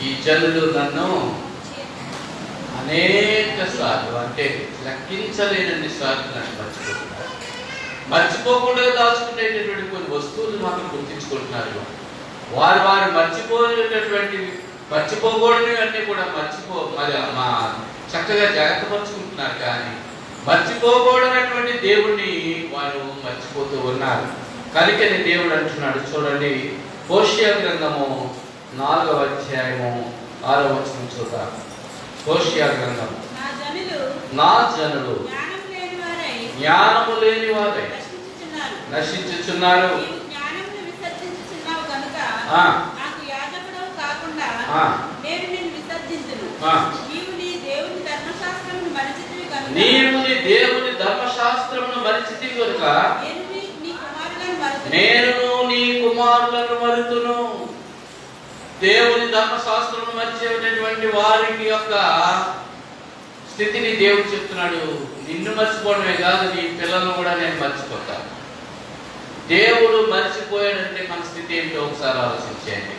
ఈ జనులు నన్ను అనేక సార్లు, అంటే లెక్కించలేనన్ని సార్లు నన్ను మర్చిపోతున్నారు. మర్చిపోకుండా దాచుకునేటటువంటి కొన్ని వస్తువులు మాత్రం గుర్తించుకుంటున్నారు. వారు మర్చిపోకూడని అన్నీ కూడా చక్కగా జాగ్రత్త పరుచుకుంటున్నారు. కానీ మర్చిపోకూడనటువంటి దేవుణ్ణి వారు మర్చిపోతూ ఉన్నారు. కనుకనే దేవుడు అంటున్నాడు, చూడండి, హోషేయ గ్రంథము 4వ అధ్యాయము 6వ వచనం చూద్దాం. హోషేయ గ్రంథము, నా జనులు జ్ఞానము లేని వారై నశించుచున్నారు. నీవు నీ దేవుని ధర్మశాస్త్రమును మరిచితివి కనుక నేను నీ కుమారులను మరుతును. దేవుని ధర్మశాస్త్రమును మరిచేటటువంటి వారికి యొక్క స్థితిని దేవుడు చెప్తున్నాడు. నిన్ను మర్చిపోవడమే కాదు, నీ పిల్లలను కూడా నేను మర్చిపోతాను. దేవుడు మర్చిపోయాడంటే మన స్థితి ఏంటో ఒకసారి ఆలోచించండి.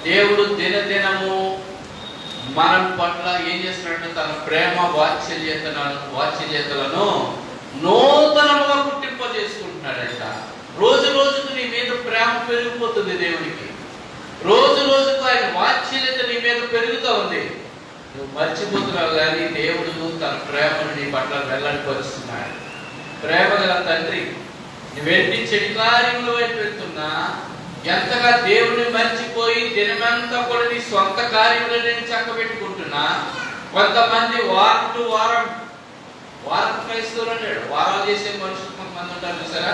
దేవుడు దినదినము మనం పట్ల ఏం చేస్తున్నాడంటే తన ప్రేమ వాత్సల్యతలను నూతనముగా పుట్టింపజేసుకుంటున్నాడంట. రోజు రోజుకు నీ మీద ప్రేమ పెరిగిపోతుంది దేవునికి. రోజు రోజుకు ఆయన వాత్సల్యత నీ మీద పెరుగుతూ ఉంది. నువ్వు మర్చిపోతున్నావు, కానీ దేవుడు తన ప్రేమను నీ పట్ల వెల్లడిపరుస్తున్నాడు. ప్రేమ గల తండ్రి, నువ్వెన్ని చెడు కార్యముల వైపు వెళ్తున్నా, ఎంతగా దేవుని మర్చిపోయి దినమంతా కూడా నీ సొంత కార్యములు నేను చక్కబెట్టుకుంటున్నా. కొంతమంది వారం క్రైస్తవులు అంటాడు. వారాలు చేసే మనుషులు కొంతమంది ఉంటారు చూసారా,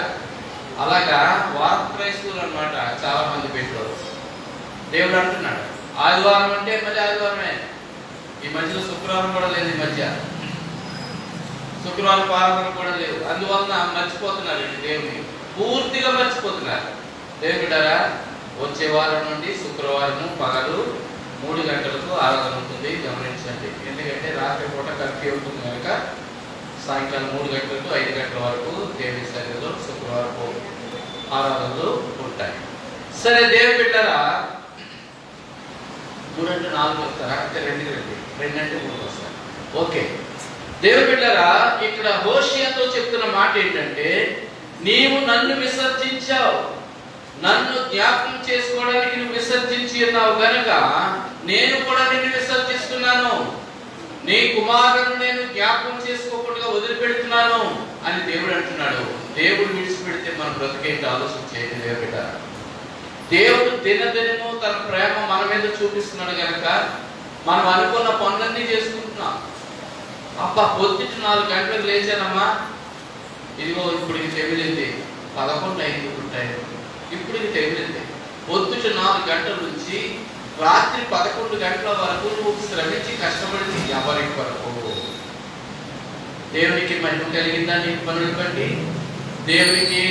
అలాగా వారం క్రైస్తవులు అన్నమాట చాలా మంది పెట్టారు. దేవుడు అంటున్నాడు, ఆదివారం అంటే మళ్ళీ ఆదివారమే. ఈ మధ్యలో శుక్రవారం కూడా లేదు, ఈ మధ్య శుక్రవారం ఆరాధన కూడా లేదు. అందువలన మర్చిపోతున్నారు, దేవుని పూర్తిగా మర్చిపోతున్నారు. దేవుడారా, వచ్చే వారం నుండి శుక్రవారం పగలు 3 గంటలకు ఆరాధన ఉంటుంది, గమనించండి. ఎందుకంటే రాత్రి పూట కర్ఫ్యూ ఉంటుంది కనుక సాయంకాలం 3 గంటలకు 5 గంటల వరకు దేవుని సన్నిధిలో శుక్రవారపు ఆరాధనలు ఉంటాయి. సరే, దేవుని బిడ్డలారా, 3 అంటే 4 వస్తారా? అంటే 2 అంటే 3 వస్తారు. ఓకే, దేవుని బిడ్డలారా, ఇక్కడ హోషేయతో చెప్తున్న మాట ఏంటంటే, నీవు నన్ను విసర్జించావు. నన్ను జ్ఞాపకం చేసుకోవడానికి నువ్వు విసర్జించి ఉన్నావు గనుక నేను కూడా నిన్ను విసర్జిస్తున్నాను. నీ కుమారులను నేను జ్ఞాపకం చేసుకోకుండా వదిలిపెడుతున్నాను అని దేవుడు అంటున్నాడు. దేవుడు విడిచిపెడితే మనం బ్రతికేంటి ఆలోచన చేయండి బిడ్డ. దేవుడు దినదినము తన ప్రేమ మన మీద చూపిస్తున్నాడు కనుక మనం అనుకున్న పనులన్నీ చేసుకుంటున్నాం. అబ్బా పొద్దుట 4 గంటలకు లేచానమ్మా, ఇదిగో ఇప్పటికి తెగిలింది, 11 అయింది, ఇప్పటికి తెగిలింది. పొద్దుట 4 గంటల నుంచి రాత్రి 11 గంటల వరకు నువ్వు శ్రమించి కష్టపడింది ఎవరి కొరకు? దేవునికి మహిమ కలిగిందా నీ పనులు బట్టి? దేవునికి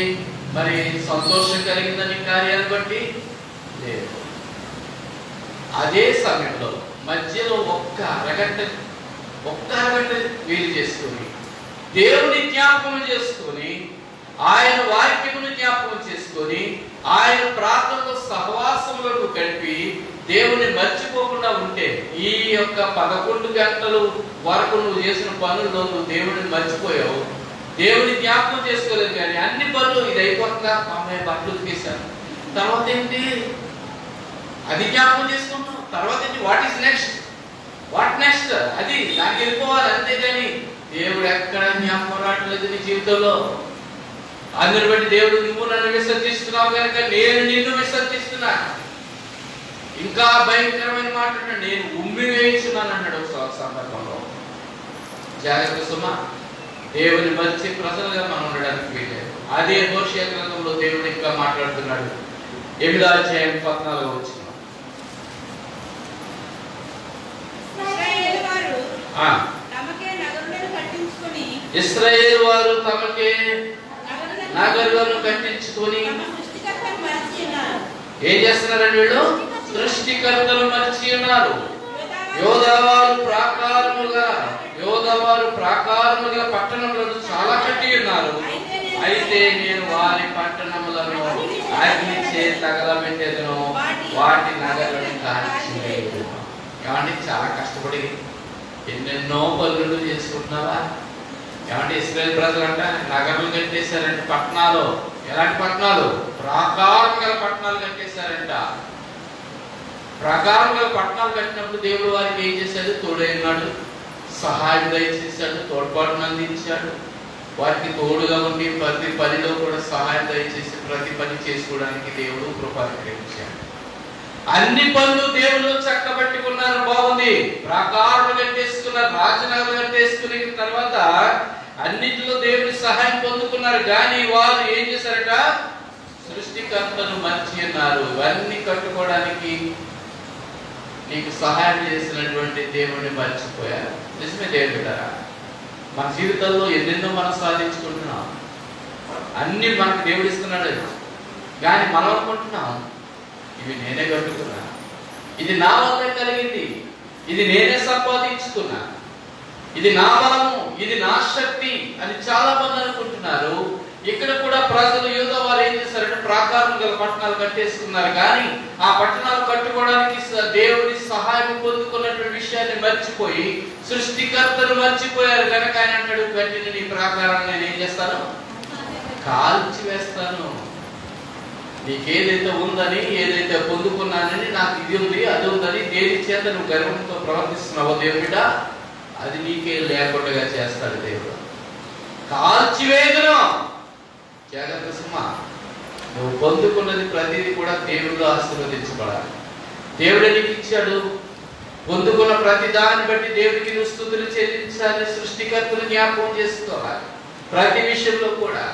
మరి సంతోషం కలిగిందా నీ కార్యాన్ని బట్టి? లేదు. అదే సమయంలో మధ్యలో ఒక్క అరగంట వీలు చేసుకొని దేవుని జ్ఞాపకం చేసుకొని ఆయన వాక్యమును జ్ఞాపకం చేసుకొని ఆయన ప్రార్థనలో సహవాసములకు గడిపి దేవుని మర్చిపోకుండా ఉంటే ఈ యొక్క 11 గంటల వరకు నువ్వు చేసిన పనుల్లో నువ్వు దేవుడిని మర్చిపోయావు, దేవుని జ్ఞాపకం చేసుకోలేదు. కానీ అన్ని పనులు ఇది అయిపోతుందా, అమ్మాయి బట్టలు తీశాను, తర్వాత ఏంటి అది జ్ఞాపకం చేసుకుంటాం, తర్వాత ఏంటి వాట్ నెక్స్ట్ అది దానికి వెళ్ళిపోవాలి. అంతేగాని దేవుడు ఎక్కడ జ్ఞాపకం రావట్లేదు నీ జీవితంలో. అందరి బట్టి దేవుడు నువ్వు నన్ను విసర్జిస్తున్నావు కనుక నేను నిన్ను విసర్జిస్తున్నా. ఇంకా భయంకరమైన మాట, నేను ఉమ్మి వేయించున్నాను అన్నాడు ఒక సందర్భంలో. జాగ్రత్త సుమా, దేవుని మర్చి ప్రజలుగా మనం ఉండడానికి వీలేదు. అదే హోషేయ గ్రంథంలో దేవుడు ఇంకా మాట్లాడుతున్నాడు. 8వ అధ్యాయం 14వ వచనం. ఇశ్రాయేలు వారు తమకే నగరులను కట్టించుకొని ఏం చేస్తున్నారండి? వీళ్ళు సృష్టికర్తలు మర్చి ఉన్నారు. యోధావారు ప్రాకారముగా పట్టణములను చాలా కట్టి ఉన్నారు. అయితే నేను వారి పట్టణములను అగ్నిచే తగలబెట్టేదను, వాటి నగరులను కాల్చివేయుదును. ఏమంటే చాలా కష్టపడి ఎన్నెన్నో పనులు చేసుకుంటున్నావా? ఏమంటే ఇశ్రాయేలు ప్రజలు అంట నగరాలు కట్టేశారంట, పట్టణాలు. ఎలాంటి పట్టణాలు? ప్రాకారం గల పట్టణాలు కట్టేశారంట. ప్రాకారం గల పట్టణాలు కట్టినప్పుడు దేవుడు వారికి ఏం చేశాడు? తోడైనాడు, సహాయం దయచేశాడు, తోడ్పాటును అందించాడు. వారికి తోడుగా ఉండి ప్రతి పనిలో కూడా సహాయం దయచేసి ప్రతి పని చేసుకోవడానికి దేవుడు కృప అనుగ్రహించాడు. అన్ని పనులు దేవుడు చక్కబెట్టుకున్నారు, బాగుంది. ప్రాకారాలు కట్టేసుకున్నారు, రాజనగరాలు కట్టేసుకున్న తర్వాత అన్నిటిలో దేవుని సహాయం పొందుకున్నారు. కానీ వారు ఏం చేశారట? సృష్టికర్తను మర్చి ఉన్నారు. ఇవన్నీ కట్టుకోవడానికి నీకు సహాయం చేసినటువంటి దేవుడిని మర్చిపోయారు. నిజమే దేవుడారా, మన జీవితంలో ఎన్నెన్నో మనం సాధించుకుంటున్నాం, అన్ని మనకు దేవుడు ఇస్తున్నాడు. కానీ మనం అనుకుంటున్నాం ఇవి నేనే కట్టుకున్నా, ఇది నా వల్ల కలిగింది, ఇది నేనే సంపాదించుకున్నా, ఇది నా బలము, ఇది నా శక్తి అని చాలా మంది అనుకుంటున్నారు. ఇక్కడ కూడా ప్రజలు యూదా వారు ఏం చేశారంటే ప్రాకారం గల పట్టణాలు కట్టేసుకున్నారు. కానీ ఆ పట్టణాలు కట్టుకోవడానికి దేవుని సహాయం పొందుకున్నటువంటి విషయాన్ని మర్చిపోయి సృష్టికర్తను మర్చిపోయారు. కనుక ఆయన అంటాడు, వెంటనే నీ ప్రాకారాన్ని నేను ఏం చేస్తాను? కాల్చి వేస్తాను. నీకేదైతే ఉందని, ఏదైతే పొందుకున్నానని, నాకు ఇది ఉంది అది ఉందని దేని చేత నువ్వు గర్వంతో ప్రవర్తిస్తున్నావో దేవుడా, అది నీకే లేకుండా చేస్తాడు దేవుడు. కాల్చివేదను. జాగ్రత్త సుమా, నువ్వు పొందుకున్నది ప్రతిదీ కూడా దేవుడు ఆశీర్వదించబడాలి. దేవుడు నీకు ఇచ్చాడు, పొందుకున్న ప్రతి దాన్ని బట్టి దేవుడికి నువ్వు స్తుతులు చెల్లించాలి. సృష్టికర్తను జ్ఞాపకం చేసుకోవాలి. ప్రతి విషయంలో కూడా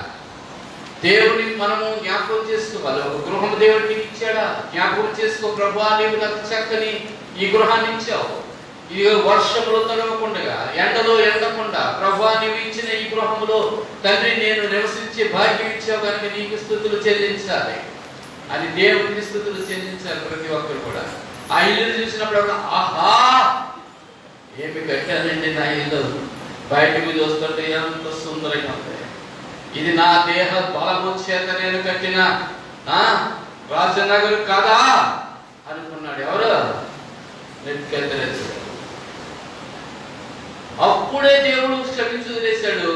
దేవుని మనము జ్ఞాపకం చేసుకోవాలి. ఒక గృహం దేవుడికి ఇచ్చాడా? జ్ఞాపకం చేసుకో. ప్రభువా, నీవు నాకు చక్కని ఈ గృహాన్ని ఇచ్చావు, ఇది వర్షంలో తడవకుండా, ఎండలో ఎండకుండా, ప్రభువా నీవు ఇచ్చిన ఈ గృహంలో తండ్రి నేను నివసించే భాగ్యం ఇచ్చావు కనుక నీకు స్తుతులు చెల్లించాలి అని దేవుడికి స్తుతులు చెల్లించాలి ప్రతి ఒక్కరు కూడా. ఆ ఇల్లు చూసినప్పుడు ఆహా ఏమి కట్టానండి నా ఇల్లు, బయటకు చూస్తుంటే ఎంత సుందరంగా ఉంది, ఇది నా దేహ బలము చేత నేను కట్టిన రాజనగరు కదా అనుకున్నాడు. ఎవరు? నెబుకద్నెజరు. అప్పుడే దేవుడు క్షమించి వదిలేశాడు.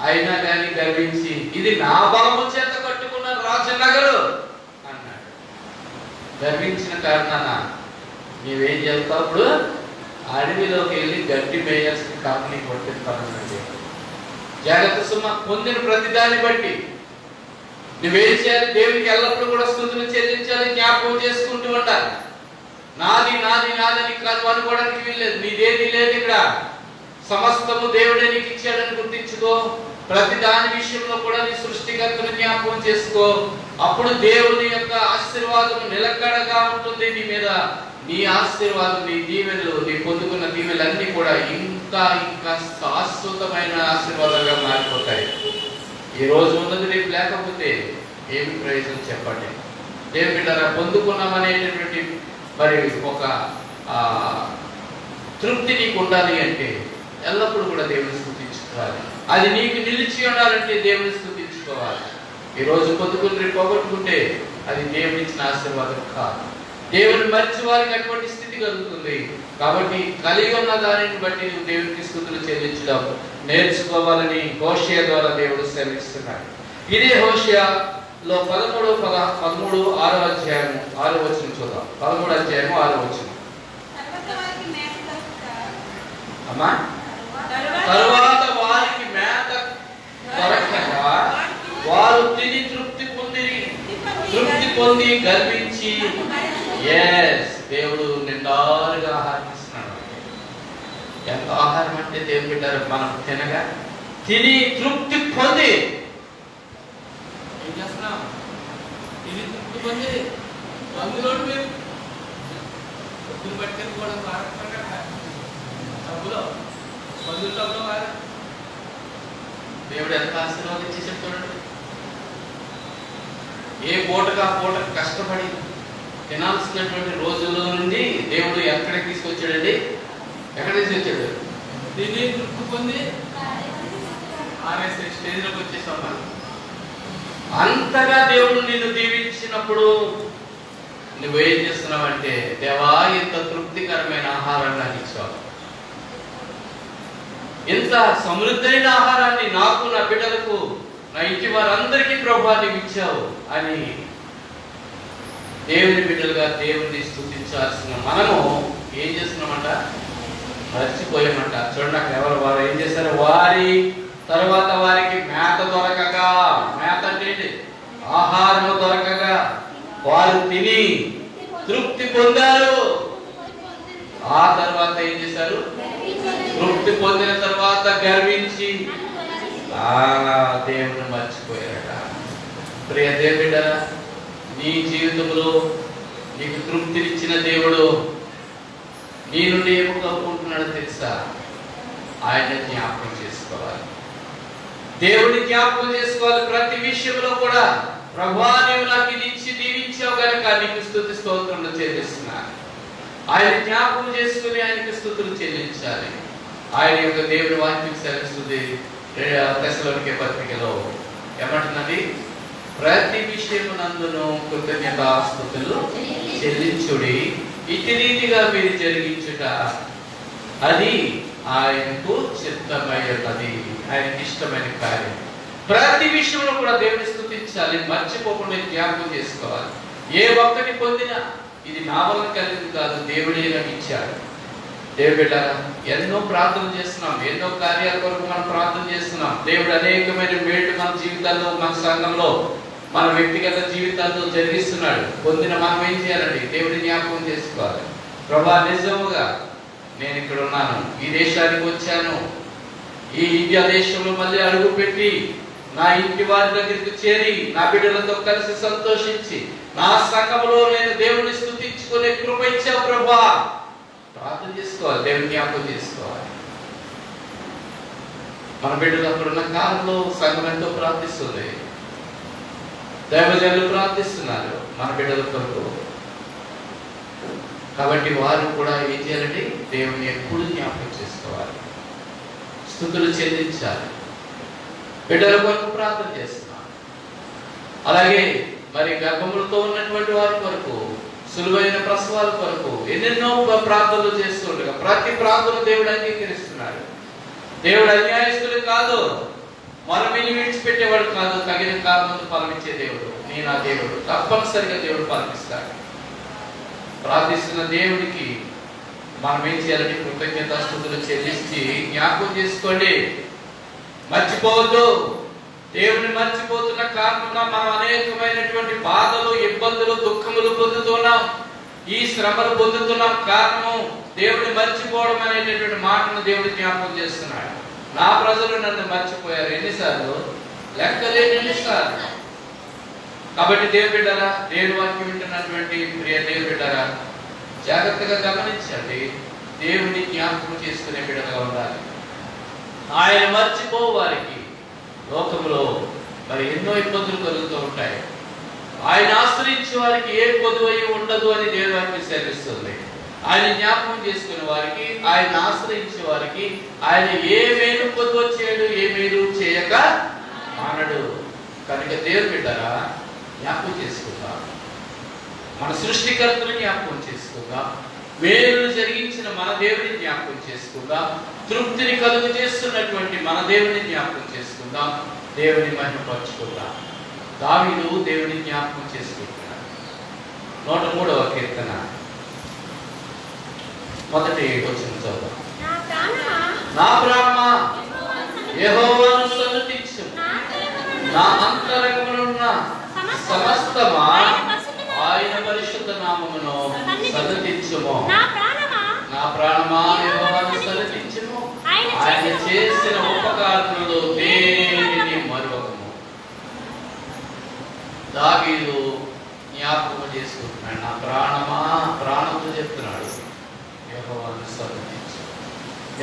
అయినా కానీ గర్వించి ఇది నా బలము చేత కట్టుకున్న రాజనగరు, గర్వించిన కారణాన నీవేం చేస్తావు? అప్పుడు అడవిలోకి వెళ్ళి గడ్డి మేయాల్సిన కాపుని కొట్టిస్తానండి. జాగ్రత్త సుమ. పొందిన ప్రతిదాన్ని బట్టి నువ్వేం చేయాలి? దేవునికి ఎల్లప్పుడూ కూడా స్తుతులు చెల్లించాలి, జ్ఞాపకం చేసుకుంటూ ఉండాలి. నాది నాది నాదని కాదు అనుకోవడానికి వీల్లేదు. నీదేది లేదు ఇక్కడ. సమస్తము దేవుడే నీకు ఇచ్చాడని గుర్తించుకో. ప్రతి దాని విషయంలో కూడా నీ సృష్టికర్తను జ్ఞాపకం చేసుకో. అప్పుడు దేవుని యొక్క ఆశీర్వాదం నిలకడగా ఉంటుంది నీ మీద. నీ ఆశీర్వాదం, నీ దీవెనలు, నీ పొందుకున్న దీవెనలన్నీ కూడా ఇంకా ఇంకా శాశ్వతమైన ఆశీర్వాదాలుగా మారిపోతాయి. ఈ రోజు ఉన్నది రేపు లేకపోతే ఏమి ప్రయోజనం చెప్పండి? దేవుని బిడ్డలారా, పొందుకున్నామనేటటువంటి మరి ఒక తృప్తి నీకు ఉండాలి అంటే ఎల్లప్పుడూ కూడా దేవుని స్తుతించుకోవాలి. అది నీకు నిలిచి ఉండాలంటే దేవుని స్తుతించుకోవాలి. ఈ రోజు పొద్దుకుని రేపు పోగొట్టుకుంటే అది దేవుని ఇచ్చిన ఆశీర్వాదం కాదు. దేవుని మరిచి వారికి అటువంటి స్థితి కలుగుతుంది. కాబట్టి కలిగి ఉన్న దానిని బట్టి నువ్వు దేవునికి స్తుతులు చెల్లించడం నేర్చుకోవాలని హోషేయ ద్వారా దేవుడు సెలవిస్తున్నాడు. ఇదే హోషేయలో 6వ అధ్యాయము 6వ వచనం చూద్దాం. 13వ అధ్యాయము 6వ వచనం. అమ్మా, తరువాత వారికి మేత దొరకగా వారు తిని తృప్తి పొంది గర్వించి, దేవుడు నిండారుగా ఆహారం ఇస్తున్నాడు. ఎంత ఆహారం అంటే దేవుడు పెట్టారు. మనం తినగా తిని తృప్తి పొంది ఏం చేస్తున్నాం? తిని తృప్తి పొంది అందులో మీరు పొద్దులు పట్టుకొని కూడా డబ్బులో మందులు డబ్బులో కాదు. దేవుడు ఎంత ఆశీర్వాదం ఇచ్చి చెప్తున్నాడు. ఏ పూటగా పూట కష్టపడి తినాల్సినటువంటి రోజుల్లో నుండి దేవుడు ఎక్కడికి తీసుకొచ్చాడండి? ఎక్కడ తీసుకొచ్చాడు? దీన్ని తృప్తి పొంది ఆర్ఎస్ఎస్ స్టేజ్లోకి వచ్చేసాం. అంతగా దేవుడు నిన్ను దీవించినప్పుడు నువ్వేం చేస్తున్నావంటే, దేవా ఇంత తృప్తికరమైన ఆహారాన్ని నాకు ఇచ్చావు, ఇంత సమృద్ధైన ఆహారాన్ని నాకు, నా బిడ్డలకు, నా ఇంటి వారందరికీ ప్రభువా నీవు ఇచ్చావు అని దేవుని బిడ్డలుగా దేవుని స్తుతించాల్సిన మనము ఏం చేస్తున్నామంట? మర్చిపోయామంట. చూడండి అక్కడ ఎవరు వారు ఏం చేశారు? వారి తర్వాత వారికి మేత దొరకగా, మేత అంటే ఆహారము దొరకగా వారు తిని తృప్తి పొందారు. ఆ తర్వాత ఏం చేశారు? తృప్తి పొందిన తర్వాత గర్వించి దేవుని మర్చిపోయారట. ప్రియ దేవుడ, నీ జీవితంలో నీకు తృప్తినిచ్చిన దేవుడు నీ నుండి ఏమి కోరుకుంటున్నాడో తెలుసా? ఆయన జ్ఞాపకం చేసుకోవాలి. దేవుని జ్ఞాపకం చేసుకోవాలి ప్రతి విషయంలో కూడా. ప్రభువా నీవు నాకు ఇది ఇచ్చి దీవించావు కనుక నీకు స్తుతి స్తోత్రములు చెల్లిస్తున్నాను. ఆయన జ్ఞాపకం చేసుకుని ఆయనకు స్తుతులు చెల్లించాలి. ఆయన యొక్క దేవుని వాక్యం సెలవిస్తుంది తెస్సలోనికే పత్రికలో ఏమంటున్నది? ప్రతి విషయమునందును కృతజ్ఞతాస్తుతులు చెల్లించుడి, ఇట్టి రీతిగా మీరు జరిగించుట అది ఆయనకు చిత్తమైనది, ఆయనకి ఇష్టమైన కార్యం. ప్రతి విషయంలో కూడా దేవుని స్తుతించాలి, మర్చిపోకుండా జ్ఞాపకం చేసుకోవాలి. ఏ ఒక్కటి పొందినా ఇది నా వల్ల కలిగింది కాదు, దేవుడే నాకు ఇచ్చాడు. దేవుడు బిడ్డలారా, ఎన్నో ప్రార్థన చేస్తున్నాం, ఎన్నో కార్యాల కొరకు మనం ప్రార్థన చేస్తున్నాం. దేవుడు అనేకమైన మేళ్ళు మన జీవితాల్లో, మన సంఘంలో, మన వ్యక్తిగత జీవితాల్లో జరిగిస్తున్నాడు. పొందిన మనం ఏం చేయాలండి? దేవుడి జ్ఞాపకం చేసుకోవాలి. ప్రభా నిజముగా నేను ఇక్కడ ఉన్నాను, ఈ దేశానికి వచ్చాను, ఈ ఇండియా దేశంలో మళ్ళీ అడుగు పెట్టి నా ఇంటి వారి దగ్గరికి చేరి నా బిడ్డలతో కలిసి సంతోషించి నా సంఘంలో నేను దేవుని స్తుతించుకునే కృప ఇచ్చావు ప్రభా. ప్రార్థన చేసుకోవాలి, దేవుని జ్ఞాపకం చేసుకోవాలి. మన బిడ్డలు అక్కడున్న కాలంలో సంఘం ఎంతో ప్రార్థిస్తుంది, దైవజనులు ప్రార్థిస్తున్నారు మన బిడ్డల కొరకు. కాబట్టి వారు కూడా ఏం చేయాలండి? దేవుని ఎప్పుడు జ్ఞాపకం చేసుకోవాలి, స్తుతులు చెల్లించాలి, బిడ్డల కొరకు ప్రార్థన చేస్తున్నారు. అలాగే మరి గర్భములతో ఉన్నటువంటి వారి కొరకు, సులువైన ప్రసవాల కొరకు ఎన్నెన్నో ప్రార్థనలు చేస్తుండగా ప్రతి ప్రార్థన దేవుడు అంగీకరిస్తున్నాడు. దేవుడు అన్యాయస్తుడు కాదు, మనమిని విడిచిపెట్టేవాడు కాదు, తగిన కారణంతో ఫలమిచ్చే దేవుడు. నీ నా దేవుడు తప్పనిసరిగా దేవుడు ఫలమిస్తాడు. ప్రార్థిస్తున్న దేవుడికి మనం ఏం చేయాలంటే కృతజ్ఞతాస్తుతులు చెల్లించి జ్ఞాపకం చేసుకోండి. మర్చిపోవద్దు. దేవుని మర్చిపోతున్న కారణంగా మనం అనేకమైనటువంటి బాధలు, ఇబ్బందులు, దుఃఖములు పొందుతున్నాం. ఈ శ్రమలు పొందుతున్నాం. కారణం దేవుడిని మర్చిపోవడం అనేటటువంటి మాటను దేవుడు జ్ఞాపకం చేస్తున్నాడు. నా ప్రజలు నన్ను మర్చిపోయారు. ఎన్నిసార్లు? లెక్కలేని ఎన్నిసార్లు. కాబట్టి దేవుని బిడ్డరా, దేవుని వాక్యం వింటున్నటువంటి ప్రియ దేవుని బిడ్డరా, జాగ్రత్తగా గమనించండి. దేవుని జ్ఞాపకం చేసుకునే బిడ్డగా ఉండాలి. ఆయన మర్చిపోవారికి లోకంలో మరి ఎన్నో ఇబ్బందులు కలుగుతూ ఉంటాయి. ఆయన ఆశ్రయించే వారికి ఏ పొదువై ఉండదు అని దేవుని వాక్యం సెలవిస్తుంది. ఆయన జ్ఞాపకం చేసుకునే వారికి, ఆయన ఆశ్రయించే వారికి ఆయన ఏ మేలు పొదువ చేయడు, ఏ మేలు చేయక మానడు. కనుక దేవుని బిడ్డరా, జ్ఞాపకం చేసుకుందాం. మన సృష్టికర్తను జ్ఞాపకం చేసుకుందాం. మేలు జరిగించిన మన దేవుని జ్ఞాపకం చేసుకుందాం. తృప్తిని కలుగు చేస్తున్నటువంటి మన దేవుని జ్ఞాపకం చేసుకుందాం. దేవుని మహిమపరచుకుందాం. దావీదు దేవుని జ్ఞాపకం చేసుకుంటున్నాడు. 103వ కీర్తన మొదటి వచనం చదువుదాం. నా ప్రాణమా యెహోవాను సన్నుతించుము, నా అంతరంగమునున్న సమస్తమా ఆయన పరిశుద్ధ నామమును సన్నుతించుము. నా ప్రాణమా యెహోవాను సన్నుతించుము, ఆయన చేసిన ఉపకారములు దేనిని మరువకము. దావీదు జ్ఞాపకం చేసుకుంటున్నాడు. నా ప్రాణమా, ప్రాణంతో చెప్తున్నాడు, యెహోవాను సన్నుతించు.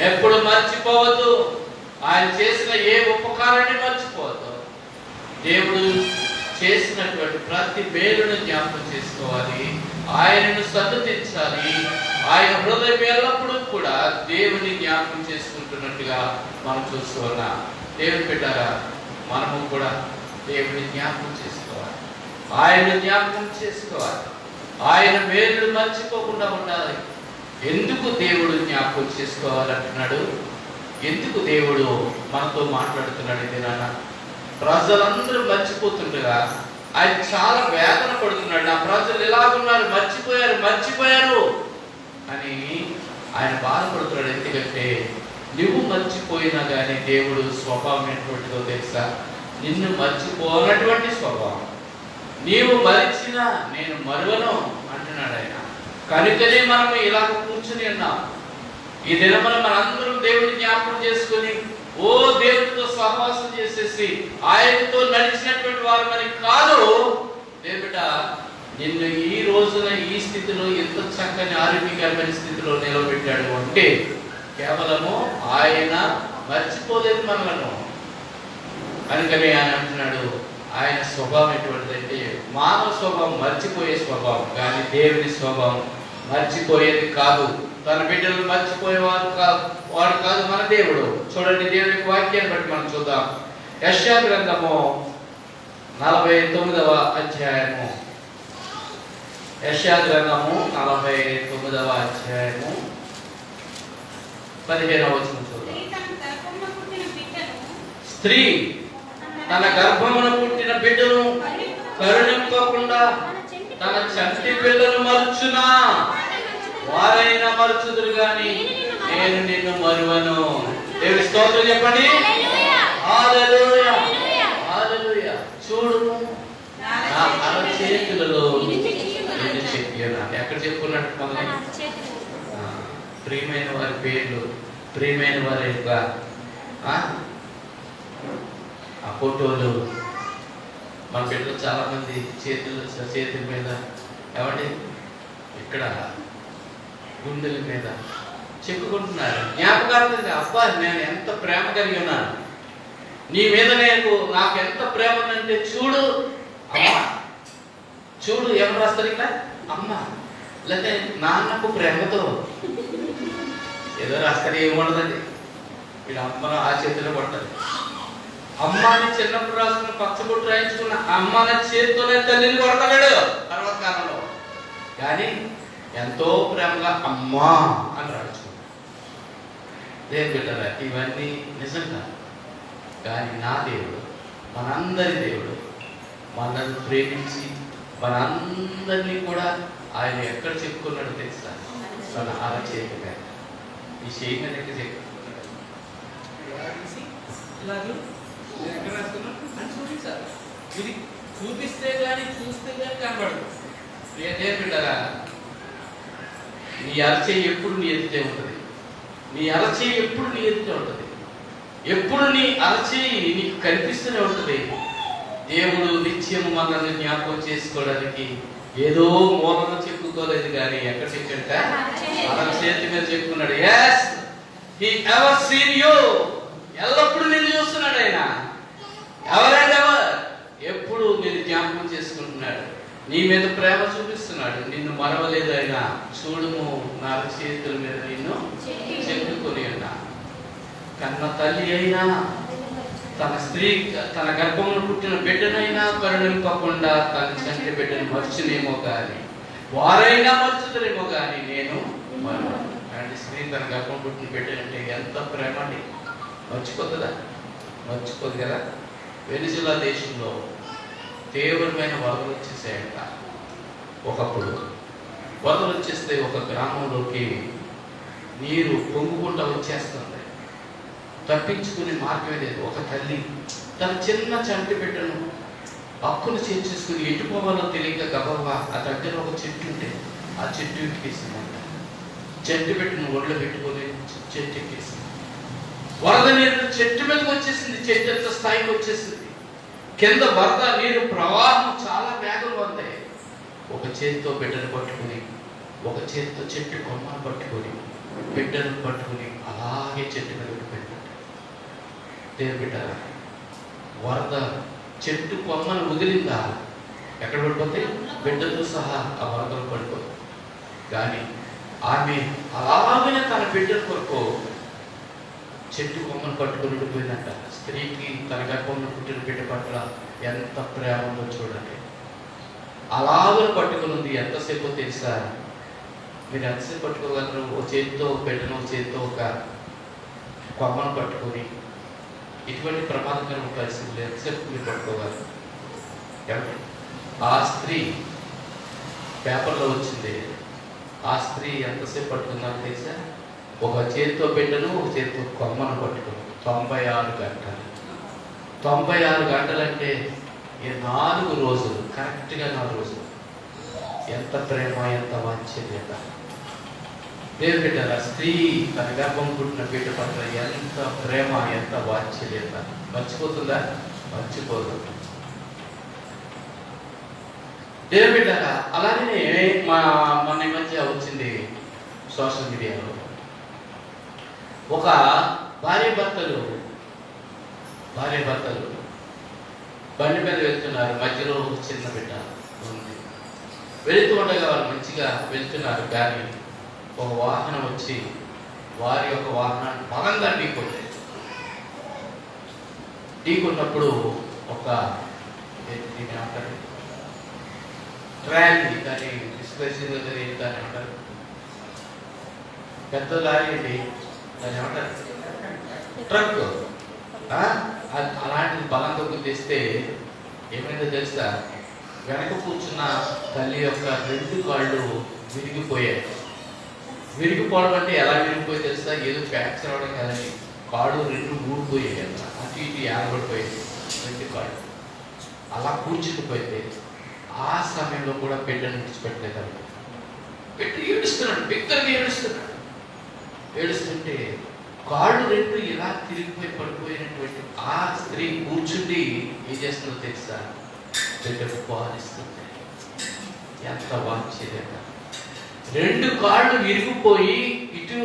ఎప్పుడు మర్చిపోవద్దు. ఆయన చేసిన ఏ ఉపకారాన్ని మర్చిపోవద్దు. దేవుడు చేసినటువంటి ప్రతి మేలును జ్ఞాపకం చేసుకోవాలి. ఆయనను సన్నుతించాలి. ఆయన హృదయం ఎల్లప్పుడూ కూడా దేవుని జ్ఞాపకం చేసుకుంటున్నట్టుగా మనం చూస్తున్నాం. దేవుని బిడ్డరా, మనము కూడా దేవుని జ్ఞాపకం చేసుకోవాలి. ఆయన జ్ఞాపకం చేసుకోవాలి. ఆయన మేలు మర్చిపోకుండా ఉండాలి. ఎందుకు దేవుడు జ్ఞాపకం చేసుకోవాలంటున్నాడు? ఎందుకు దేవుడు మనతో మాట్లాడుతున్నాడు? ఇదేనా ప్రజలందరూ మర్చిపోతుండగా ఆయన చాలా వేదన పడుతున్నాడు. నా ప్రజలు ఎలాగున్నారు, మర్చిపోయారు అని ఆయన బాధపడుతున్నాడు. ఎందుకంటే నువ్వు మర్చిపోయినా కానీ దేవుడు స్వభావం ఎటువంటిదో తెలుసా? నిన్ను మర్చిపోనటువంటి స్వభావం. నీవు మరిచినా నేను మరువను అంటున్నాడు ఆయన. కనుకనే మనం ఇలా కూర్చుని ఉన్నాం. ఈ దినమున మనందరం దేవుని జ్ఞాపకం చేసుకుని దేవుడితో సహవాసం చేసేసి ఆయనతో నడిచినటువంటి వారు మరి కాదు. దేవుడ నిన్ను ఈ రోజున ఈ స్థితిలో ఎంత చక్కని ఆరోగ్యకరమైన స్థితిలో నిలబెట్టాడు అంటే కేవలము ఆయన మర్చిపోలేదు మనలను. కనుకనే ఆయన అంటున్నాడు, ఆయన స్వభావం ఎటువంటిదంటే మానవ స్వభావం మర్చిపోయే స్వభావం, కానీ దేవుని స్వభావం మర్చిపోయేది కాదు. తన బిడ్డలు మర్చిపోయేవాడు కాదు మన దేవుడు. చూడండి, దేవుని యొక్క వాక్యాన్ని బట్టి మనం చూద్దాం. యెషయా గ్రంథము 49వ అధ్యాయము. యెషయా గ్రంథము 49వ అధ్యాయము 15వ వచనం చూద్దాం. స్త్రీ తన గర్భమున పుట్టిన బిడ్డను కరుణింపకుండా తన చంటి పిల్లను మరుచునా? వారైనా మరుచుదురు గాని నేను నిన్ను మరువను. దేవుని స్తోత్రం చెప్పండి. హల్లెలూయా, హల్లెలూయా. చూడు, నా అరచేతులలో నిన్ను చెప్పాను. ఎక్కడ చెప్పుకున్నట్టు మొదలై ప్రియమైన వారి పేర్లు, ప్రియమైన వారి యొక్క ఆ ఫోటోలు. మన బిడ్డలు చాలా మంది చేతుల మీద ఏమండి ఇక్కడ గుండెల మీద చెప్పుకుంటున్నారు. జ్ఞాపకార్థంగా, అబ్బా నేను ఎంత ప్రేమ కలిగి ఉన్నాను నీ మీద, నాకు ఎంత ప్రేమ ఉందంటే చూడు అమ్మ, చూడు. ఎవరు రాస్తారు ఇక్కడ? అమ్మ. లేకపోతే నాన్నకు ప్రేమతో ఏదో రాస్తారు. ఏముండదండి, వీడు అమ్మను ఆ చేతిలో పట్టాలి. అమ్మాని చిన్నప్పుడు రాసుకున్న పచ్చబొట్టు రాయించుకున్న అమ్మని చేతితోనే తల్లిని కొడతాడు తర్వాత కాలంలో. కానీ ఎంతో ప్రేమగా అమ్మా అని రాయించుకున్నాడు. దేవుని బిడ్డలారా, ఇవన్నీ నిజంగా. కానీ నా దేవుడు, మనందరి దేవుడు, మనల్ని ప్రేమించి మనందరినీ కూడా ఆయన ఎక్కడ చెప్పుకున్నాడో తెలుసా? తన అరచేతి మీద. ఈ చేయి మీద ఎక్కడ చెప్పుకున్నాడు? ఎక్కడ రాసుకున్నాడు అని చూపించాలి. ఇది చూపిస్తే కానీ చూస్తే కానీ కనబడదు. ప్రియదేవుడారా, నీ అరచేయి ఎప్పుడు నీ ఎదుటే ఉంటుంది. నీ అరచేయి ఎప్పుడు నీ ఎదుటే ఉంటుంది. ఎప్పుడు నీ అరచేయి నీకు కనిపిస్తూనే ఉంటుంది. దేవుడు నిత్యం మనల్ని జ్ఞాపకం చేసుకోవడానికి ఏదో మూలన చెప్పుకోలేదు కానీ ఎక్కడ చెప్పాడట? అరచేతి మీద చెప్పుకున్నాడు. yes he ever seen you. ఎల్లప్పుడు నిన్ను చూస్తున్నాడు ఆయన. ఎవరెవర్ ఎప్పుడు నేను జ్ఞాపకం చేసుకుంటున్నాడు. నీ మీద ప్రేమ చూపిస్తున్నాడు. నిన్ను మరవలేదు ఆయన. చూడుము నా చేతుల మీద నిన్ను చెప్పుకొని ఉన్నా. కన్న తల్లి అయినా, తన స్త్రీ తన గర్భంలో పుట్టిన బిడ్డనైనా కరుణింపకుండా తన చంటి బిడ్డను మర్చునేమో కానీ, వారైనా మర్చుతారేమో కానీ నేను మరవను. అంటే స్త్రీ తన గర్భం పుట్టిన బిడ్డనంటే ఎంత ప్రేమ అండి. మర్చిపోతుందా? మర్చిపోదు కదా. వెనిజులా దేశంలో తీవ్రమైన వరదలు వచ్చేసాయంట. ఒకప్పుడు వరదలు వచ్చేస్తే ఒక గ్రామంలోకి నీరు పొంగుకుంటా వచ్చేస్తుంది. తప్పించుకునే మార్గమే లేదు. ఒక తల్లి తన చిన్న చంటి బిడ్డను హక్కును చేర్చేసుకుని ఎటు పోవాలో తెలియక గబగబా ఆ దగ్గర ఒక చెట్టు ఉంటే ఆ చెట్టు ఎక్కేసిందంట. చెట్టు బిడ్డను ఒళ్ళో పెట్టుకొని చెట్టు ఎక్కేసింది. వరద నీరు చెట్టు మీదకి వచ్చేసింది. చెట్టు ఎంత స్థాయికి వచ్చేసింది. కింద వరద నీరు ప్రవాహం చాలా వేగంగా ఉంది. ఒక చేతితో బిడ్డను పట్టుకుని, ఒక చేతితో చెట్టు కొమ్మను పట్టుకొని, బిడ్డను పట్టుకుని అలాగే చెట్టు మీద పెట్టాడు. దేవుని బిడ్డలారా, వరద చెట్టు కొమ్మను వదిలిందా ఎక్కడ పడిపోతే? బిడ్డతో సహా ఆ వరదలు పడిపోతుంది. కానీ ఆమె అలాగనే తన బిడ్డల కొరకు చెట్టు కొమ్మను పట్టుకుని ఉండిపోయిందంట. స్త్రీకి తన గర్భంలో పుట్టిన బిడ్డ పట్ల ఎంత ప్రేమ ఉందో చూడండి. అలాగే పట్టుకుని ఉంది. ఎంతసేపు తెలుసా? మీరు ఎంతసేపు పట్టుకోగలరు? ఒక చేతితో బిడ్డను, ఒక చేతితో ఒక కొమ్మను పట్టుకొని. ఇటువంటి ప్రమాదకరమైన పరిస్థితులు ఎంతసేపు మీరు పట్టుకోగలరు? ఆ స్త్రీ పేపర్లో వచ్చింది. ఆ స్త్రీ ఎంతసేపు పట్టుకుందాం తెలుసా? ఒక చేతితో బిడ్డను, ఒక చేతితో కొమ్మను పట్టుకుని 96 గంటలు. 96 గంటలంటే 4 రోజులు, కరెక్ట్గా 4 రోజులు. ఎంత ప్రేమ, ఎంత వాత్సల్యత. దేవుని బిడ్డలారా, స్త్రీ తన గర్భం పుట్టిన బిడ్డ పట్ల ఎంత ప్రేమ, ఎంత వాత్సల్యత. మర్చిపోతుందా? మర్చిపోదు. దేవుని బిడ్డలారా, అలానే మన మధ్య వచ్చింది సోషల్ మీడియాలో ఒక భార్య భర్తలు బండి మీద వెళ్తున్నారు. మధ్యలో చిన్న బిడ్డ ఉంది. వెళుతూ ఉండగా వాళ్ళు మంచిగా వెళ్తున్నారు. కానీ ఒక వాహనం వచ్చి వారి యొక్క వాహనాన్ని బలంగా ఢీకొన్నప్పుడు ఒక ట్రాలీ, దాన్ని డిస్ప్లేసింగ్ దాన్ని ఏమంటారు? పెద్ద లారీ అండి, దాన్ని ఏమంటారు? ట్రక్. అలాంటిది బలంగా గుర్తిస్తే ఏమైందో తెలుసా? వెనక కూర్చున్న తల్లి యొక్క 2 కాళ్ళు విరిగిపోయాయి. విరిగిపోవడం అంటే ఎలా విరిగిపోయి తెలుసా? ఏదో ఫ్రాక్చర్ అవడం కదండి. కాళ్ళు 2 ఊడిపోయాయి. అటు ఇటు ఏర్పడిపోయాయి 2 కాళ్ళు. అలా కూర్చుకుపోయింది. ఆ సమయంలో కూడా బిడ్డను విడిచిపెట్టలేదండి. బిడ్డ ఏడుస్తున్నాడు, బిగ్గరగా ఏడుస్తుంటే కాళ్ళు 2 ఇలా తిరిగిపోయి పడిపోయినటువంటి ఆ స్త్రీ కూర్చుండి ఏం చేస్తుందో తెలుసా? బిడ్డకు పాలిస్తుంది. ఎంత వాత్సల్యత. 2 కాళ్ళు విరిగిపోయి ఇటు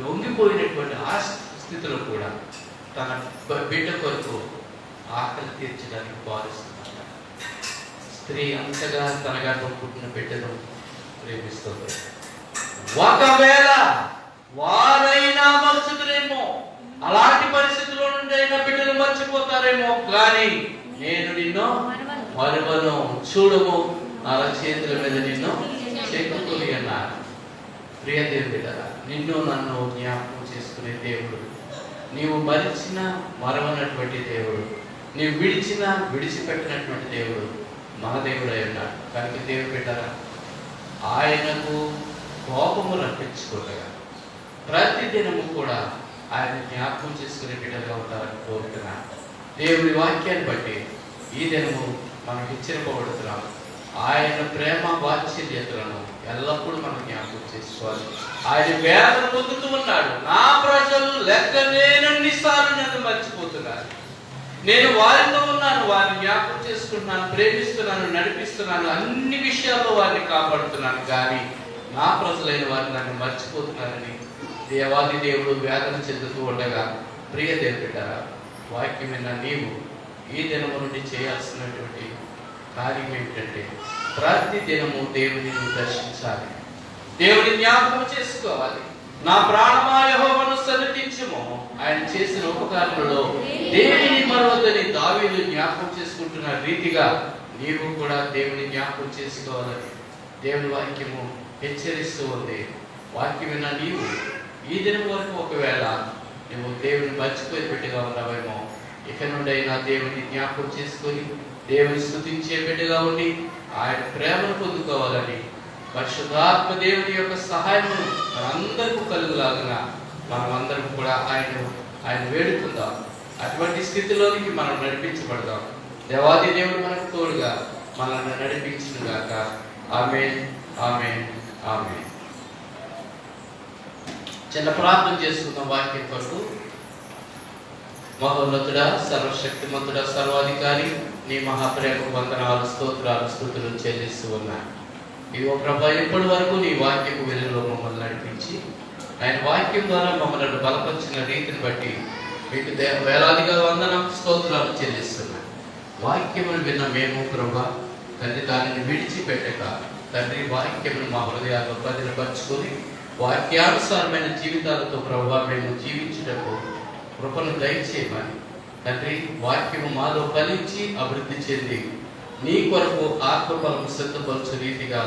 వంగిపోయినటువంటి ఆ స్థితిలో కూడా తన బిడ్డ కొరకు ఆకలి తీర్చడానికి పాలిస్తుందట. స్త్రీ అంతగా తన గర్భం పుట్టిన బిడ్డను ప్రేమిస్తుంది. ఒకవేళ వారైనా మర్చిపోతారేమో, అలాంటి పరిస్థితుల్లో నుండి అయినా బిడ్డలు మర్చిపోతారేమో, కానీ నేను నిన్ను మరువను. చూడము, నా చేతుల మీద నిన్ను చెక్కుకొని అన్నారు. ప్రియ దేవుడు కదా, నిన్ను నన్ను జ్ఞాపకం చేసుకునే దేవుడు. నీవు మరిచిన మరవనటువంటి దేవుడు, నీవు విడిచిన విడిచిపెట్టినటువంటి దేవుడు మన దేవుడు అయి ఉన్నాడు. కనుక దేవుడు బిడ్డరా, ఆయనకు కోపము రప్పించుకుంటగా ప్రతి దినము కూడా ఆయన జ్ఞాపకం చేసుకునే బిడ్డగా ఉంటారని కోరుతున్నాను. దేవుడి వాక్యాన్ని బట్టి ఈ దినము మనం హెచ్చరింపబడుతున్నాం. ఆయన ప్రేమ వాత్సల్యతలను ఎల్లప్పుడూ మనం జ్ఞాపకం చేసుకోవాలి. ఆయన వేదన పొందుతూ ఉన్నాడు. నా ప్రజలు లెక్కలేనన్ని సార్లు నన్ను మర్చిపోతున్నారు. నేను వారితో ఉన్నాను, వారిని జ్ఞాపకం చేసుకుంటున్నాను, ప్రేమిస్తున్నాను, నడిపిస్తున్నాను, అన్ని విషయాల్లో వారిని కాపాడుతున్నాను. కానీ నా ప్రజలైన వారిని నన్ను మర్చిపోతున్నారని దేవాది దేవుడు వేదన చెందుతూ ఉండగా, ప్రియ దేవుడిటారా, వాక్యం విన్న నీవు ఈ దినము నుండి చేయాల్సినటువంటి కార్యం ఏమిటంటే ప్రతి దినము దేవుని దర్శించాలి, దేవుని జ్ఞాపకం చేసుకోవాలి. నా ప్రాణమా యెహోవాను సన్నిధించుము. ఆయన చేసిన ఉపకారములలో దేవుని మరొద్దని దావీదు జ్ఞాపకం చేసుకుంటున్న రీతిగా నీవు కూడా దేవుని జ్ఞాపకం చేసుకోవాలని దేవుని వాక్యము హెచ్చరిస్తూ ఉంది. వాక్యం విన్న నీవు ఈ దినం వరకు ఒకవేళ నువ్వు దేవుని మర్చిపోయి బిడ్డగా ఉన్నావేమో, ఇక నుండి అయినా దేవుని జ్ఞాపకం చేసుకొని దేవుని స్తుతించే బిడ్డగా ఉండి ఆయన ప్రేమను పొందుకోవాలని పరిశుద్ధాత్మ దేవుని యొక్క సహాయము మనందరికీ కలుగులాగా మనమందరం కూడా ఆయన వేడుకుందాం. అటువంటి స్థితిలోనికి మనం నడిపించబడదాం. దేవాది దేవుడు మనకు తోడుగా మనల్ని నడిపించును గాక. ఆమేన్, ఆమేన్, ఆమేన్. చిన్న ప్రార్థన చేసుకుందాం వాక్యం కొరకు. మహోన్నతుడా, సర్వశక్తిమంతుడా, సర్వాధికారి, నీ మహాప్రేమ వందనాలు, స్తోత్రాలు, స్తుతులు చెల్లిస్తూ ఉన్నాయి. ఇవో ప్రభా, ఇప్పటి వరకు నీ వాక్యపు వెలుగులో మమ్మల్ని నడిపించి ఆయన వాక్యం ద్వారా మమ్మల్ని బలపరిచిన రీతిని బట్టి మీకు వేలాదిగా వందనం, స్తోత్రాలు చెల్లిస్తున్నాయి. వాక్యమును విన్న మేము ప్రభా తండ్రి దానిని విడిచిపెట్టక తండ్రి వాక్యమును మా హృదయాల్లో భద్రపరుచుకొని వాక్యానుసారమైన జీవితాలతో ప్రభా మేము జీవించుటకు కృపను దయచేయమని తండ్రి వాక్యము మాలో ఫలించి అభివృద్ధి చెంది నీ కొరకు ఆత్మఫలము సిద్ధపరచు రీతిగా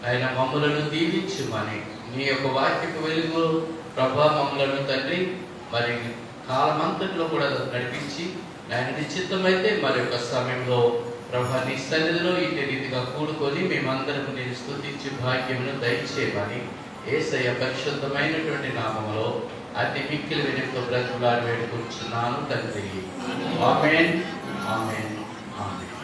ఆయన మమ్మలను దీవించుమని నీ యొక్క వాక్యపు వెలుగు ప్రభా మమ్మలను తండ్రి మరి కాలమంతట్లో కూడా నడిపించి ఆయన నిశ్చితమైతే మరి యొక్క సమయంలో ప్రభా నీ సన్నిధిలో ఇదే రీతిగా కూడుకొని మేమందరం నేను స్తుతించి భాగ్యమును దయచేయమని యేసయ్య పరిశుద్ధమైనటువంటి నామములో అతి మిక్కిలి వినయంతో బ్రతుకులాడి వేడుకుంటున్నాను తండ్రి. ఆమేన్, ఆమేన్, ఆమేన్.